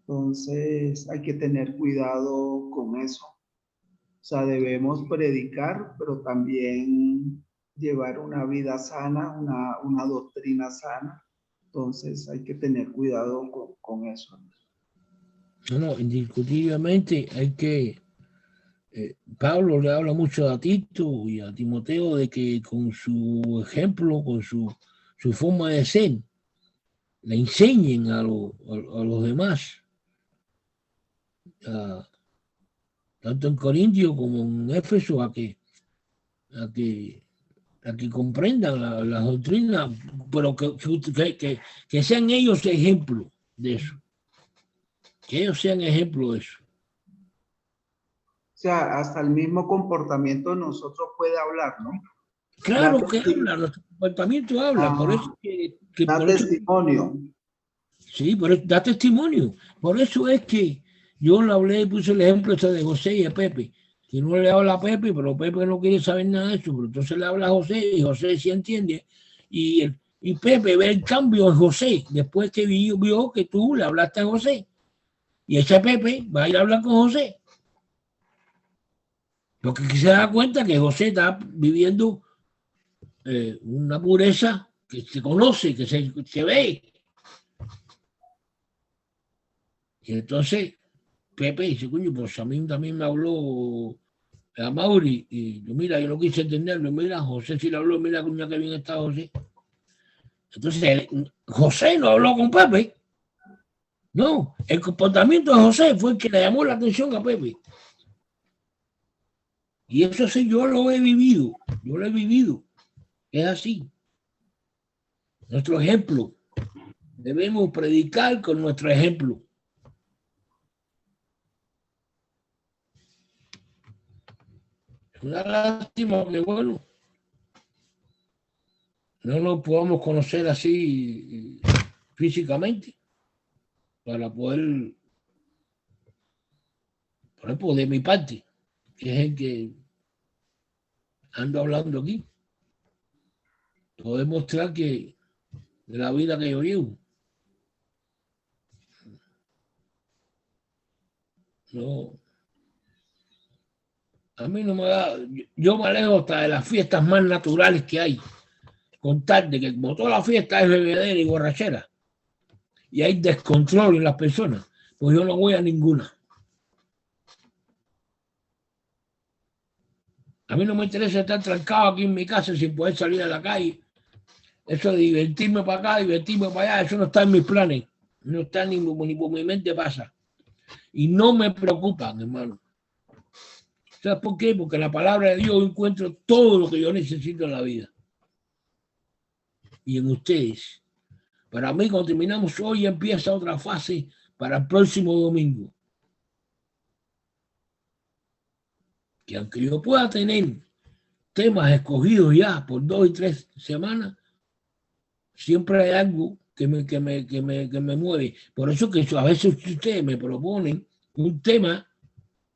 Entonces hay que tener cuidado con eso. O sea, debemos predicar, pero también llevar una vida sana, una doctrina sana. Entonces hay que tener cuidado con eso. no, indiscutiblemente hay que, Pablo le habla mucho a Tito y a Timoteo de que con su ejemplo, con su forma de ser, le enseñen a los demás, tanto en Corintio como en Éfeso, a que, a que comprendan la doctrina, pero que sean ellos ejemplo de eso, que ellos sean ejemplo de eso. O sea, hasta el mismo comportamiento de nosotros puede hablar, ¿no? Da, Claro que habla, nuestro comportamiento habla, por eso da por eso, testimonio. sí, por eso, da testimonio. Por eso es que yo le hablé y puse el ejemplo este de José y de Pepe. Que no le habla a Pepe, pero Pepe no quiere saber nada de eso, pero entonces le habla a José y José sí entiende. Y Pepe ve el cambio en José después que vio que tú le hablaste a José. Y ese Pepe va a ir a hablar con José. Porque se da cuenta que José está viviendo una pureza que se conoce, que se ve. Y entonces Pepe dice, coño, pues a mí también me habló a Mauri, y yo, mira, yo no quise entenderlo, mira, José sí le habló, mira, coño, que bien está José. Entonces, José no habló con Pepe. No, el comportamiento de José fue el que le llamó la atención a Pepe. Y eso sí, yo lo he vivido, es así. Nuestro ejemplo, debemos predicar con nuestro ejemplo. Es una lástima que, bueno, no nos podamos conocer así físicamente para poder, por ejemplo, de mi parte, que es el que ando hablando aquí, puedo demostrar que de la vida que yo llevo, no, a mí no me da, yo me alejo hasta de las fiestas más naturales que hay, con tal de que como toda la fiesta es bebedera y borrachera, y hay descontrol en las personas, pues yo no voy a ninguna. A mí no me interesa estar trancado aquí en mi casa sin poder salir a la calle. Eso de divertirme para acá, divertirme para allá, eso no está en mis planes. No está ni por mi mente pasa. Y no me preocupan, hermano. ¿Sabes por qué? Porque en la palabra de Dios encuentro todo lo que yo necesito en la vida. Y en ustedes. Para mí, cuando terminamos hoy, empieza otra fase para el próximo domingo. Que aunque yo pueda tener temas escogidos ya por 2 y 3 semanas, siempre hay algo que me mueve. Por eso que a veces ustedes me proponen un tema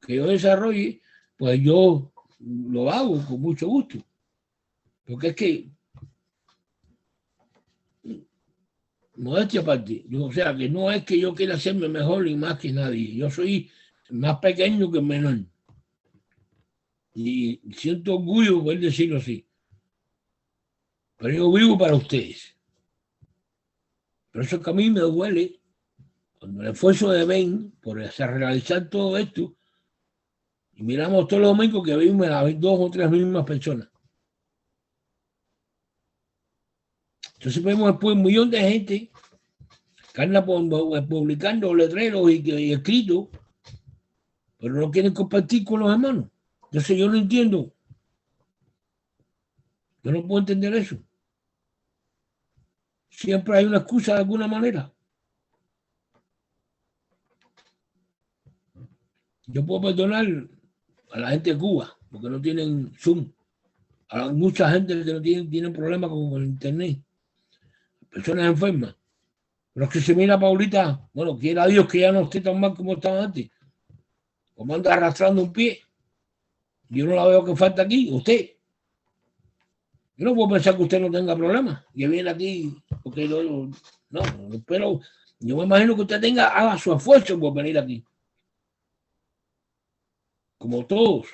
que yo desarrolle, pues yo lo hago con mucho gusto. Porque es que modestia aparte, o sea, que no es que yo quiera hacerme mejor y más que nadie. Yo soy más pequeño que menor. Y siento orgullo poder decirlo así. Pero yo vivo para ustedes. Por eso que a mí me duele cuando el esfuerzo de Ben por hacer realizar todo esto, y miramos todos los domingos que vimos a 2 o 3 mismas personas. Entonces vemos después un millón de gente que anda publicando letreros y escritos, pero no quieren compartir con los hermanos. Entonces yo no entiendo. Yo no puedo entender eso. Siempre hay una excusa de alguna manera. Yo puedo perdonar a la gente de Cuba porque no tienen Zoom. A mucha gente que no tienen problemas con el internet. Personas enfermas. Pero es que se mira Paulita, bueno, quiera Dios que ya no esté tan mal como estaba antes. Como anda arrastrando un pie. Yo no la veo que falta aquí, usted. Yo no puedo pensar que usted no tenga problemas. Que viene aquí, porque no, pero yo me imagino que usted haga su esfuerzo por venir aquí. Como todos.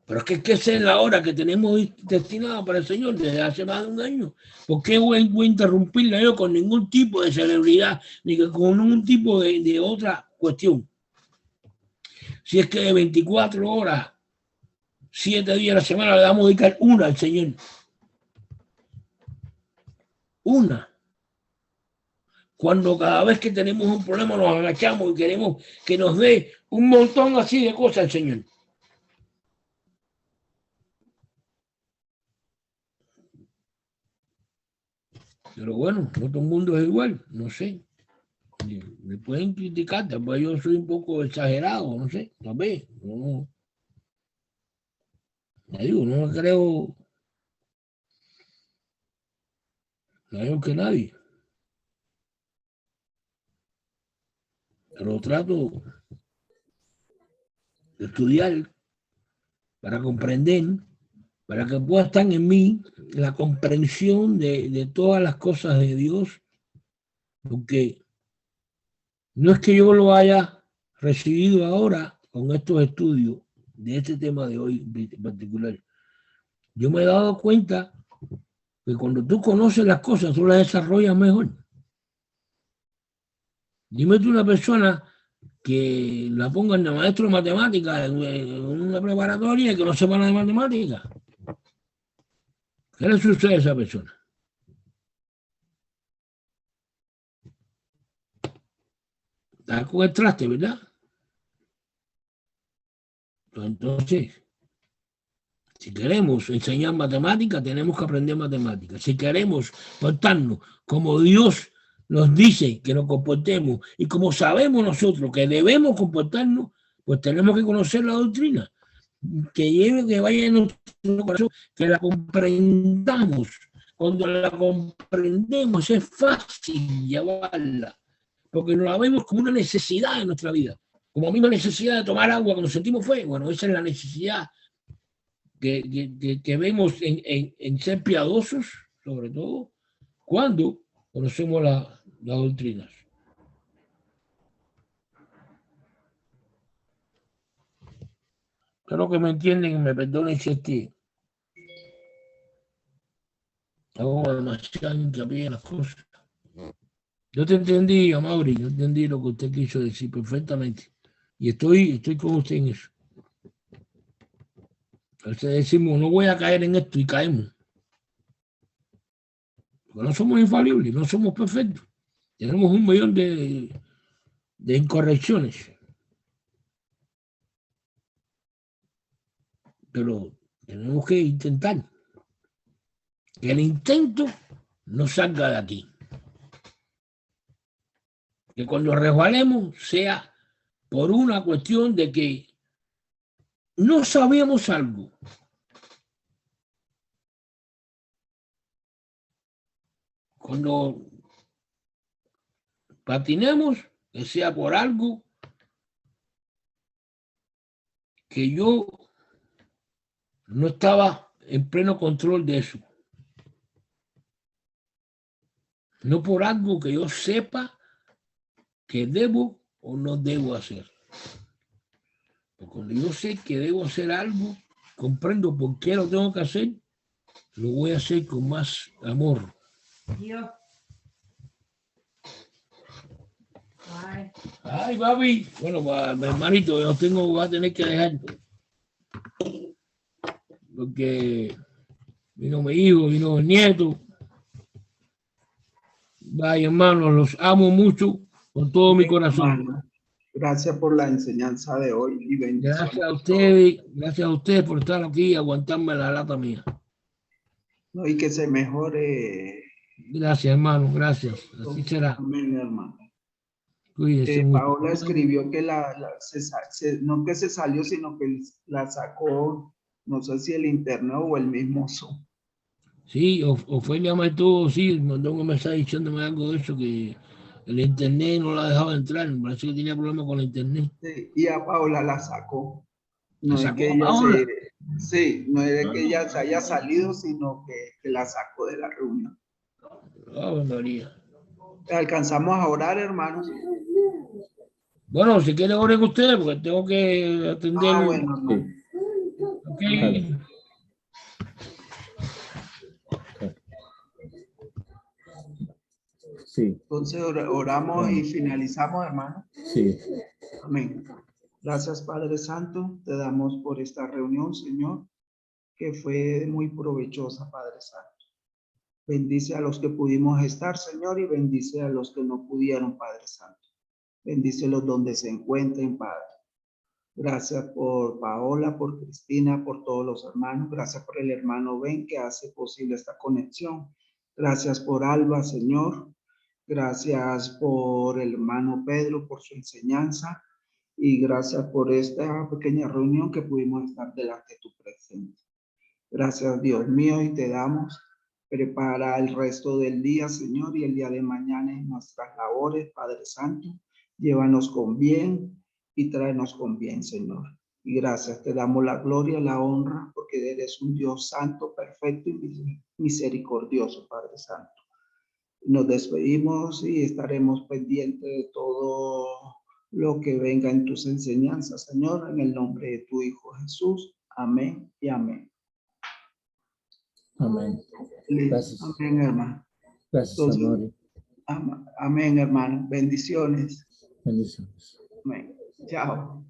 Pero es que esa es la hora que tenemos destinada para el Señor desde hace más de un año. ¿Por qué voy a interrumpirla yo con ningún tipo de celebridad, ni con ningún tipo de otra cuestión? Si es que de 24 horas, 7 días a la semana, le damos a dedicar una al Señor. Una. Cuando cada vez que tenemos un problema nos agachamos y queremos que nos dé un montón así de cosas al Señor. Pero bueno, no todo el mundo es igual, no sé. Me pueden criticar, tal vez yo soy un poco exagerado, no sé, tal vez. No, no creo que nadie. Pero trato de estudiar para comprender, para que pueda estar en mí la comprensión de todas las cosas de Dios, porque no es que yo lo haya recibido ahora con estos estudios de este tema de hoy en particular. Yo me he dado cuenta que cuando tú conoces las cosas, tú las desarrollas mejor. Dime tú una persona que la pongan de maestro de matemáticas en una preparatoria y que no sepa nada de matemáticas. ¿Qué le sucede a esa persona? Está con el traste, ¿verdad? Entonces, si queremos enseñar matemáticas, tenemos que aprender matemáticas. Si queremos portarnos como Dios nos dice que nos comportemos y como sabemos nosotros que debemos comportarnos, pues tenemos que conocer la doctrina, que vaya en nuestro corazón, que la comprendamos. Cuando la comprendemos es fácil llevarla, porque nos la vemos como una necesidad en nuestra vida. Como misma necesidad de tomar agua cuando sentimos fue. Bueno, esa es la necesidad que vemos en ser piadosos, sobre todo, cuando conocemos las doctrinas. Espero que me entienden y me perdonen si es que hago demasiado hincapié en las cosas. Yo te entendí, Amaury, yo entendí lo que usted quiso decir perfectamente. Y estoy con usted en eso. A veces decimos, no voy a caer en esto y caemos. Porque no somos infalibles, no somos perfectos. Tenemos 1 millón de incorrecciones. Pero tenemos que intentar que el intento no salga de aquí. Que cuando resbalemos sea por una cuestión de que no sabemos algo. Cuando patinemos, que sea por algo que yo no estaba en pleno control de eso. no por algo que yo sepa que debo o no debo hacer. Porque cuando yo sé que debo hacer algo, comprendo por qué lo tengo que hacer, lo voy a hacer con más amor. Dios. Ay, papi. Bueno, mi hermanito, yo voy a tener que dejar. Porque vino mi hijo, vino el nieto. Vaya, hermano, los amo mucho con todo mi corazón. Hermano, gracias por la enseñanza de hoy y bendiciones. Gracias a ustedes por estar aquí y aguantarme la lata mía. No, y que se mejore. Gracias, hermano, gracias. Así será. Amén, hermano. Cuídense mucho. Paola escribió que no que se salió, sino que la sacó, no sé si el internet o el mismo Zoom. Sí, Ofelia Maito, sí, mandó un mensaje diciéndome algo de eso, que el internet no la dejaba entrar, me parece que tenía problemas con el internet. Sí, y a Paola la sacó. ¿La No es sacó que a ella Paola? no es que ella se haya salido, sino que la sacó de la reunión. Ave María. ¿Alcanzamos a orar, hermanos? Bueno, si quieren oren ustedes, porque tengo que atender. Bueno, hermano. Ok. Sí. Entonces oramos y finalizamos, hermano. Sí. Amén. Gracias, Padre Santo. Te damos por esta reunión, Señor, que fue muy provechosa, Padre Santo. Bendice a los que pudimos estar, Señor, y bendice a los que no pudieron, Padre Santo. Bendícelos donde se encuentren, Padre. Gracias por Paola, por Cristina, por todos los hermanos. Gracias por el hermano Ben que hace posible esta conexión. Gracias por Alba, Señor. Gracias por el hermano Pedro, por su enseñanza. Y gracias por esta pequeña reunión que pudimos estar delante de tu presencia. Gracias, Dios mío, y te damos. Prepara el resto del día, Señor, y el día de mañana en nuestras labores, Padre Santo. Llévanos con bien y tráenos con bien, Señor. Y gracias, te damos la gloria, la honra, porque eres un Dios santo, perfecto y misericordioso, Padre Santo. Nos despedimos y estaremos pendientes de todo lo que venga en tus enseñanzas, Señor, en el nombre de tu Hijo Jesús. Amén y amén. Amén. Gracias. Amén, hermano. Gracias, Entonces, amor. amén, hermano. Bendiciones. Bendiciones. Amén. Chao.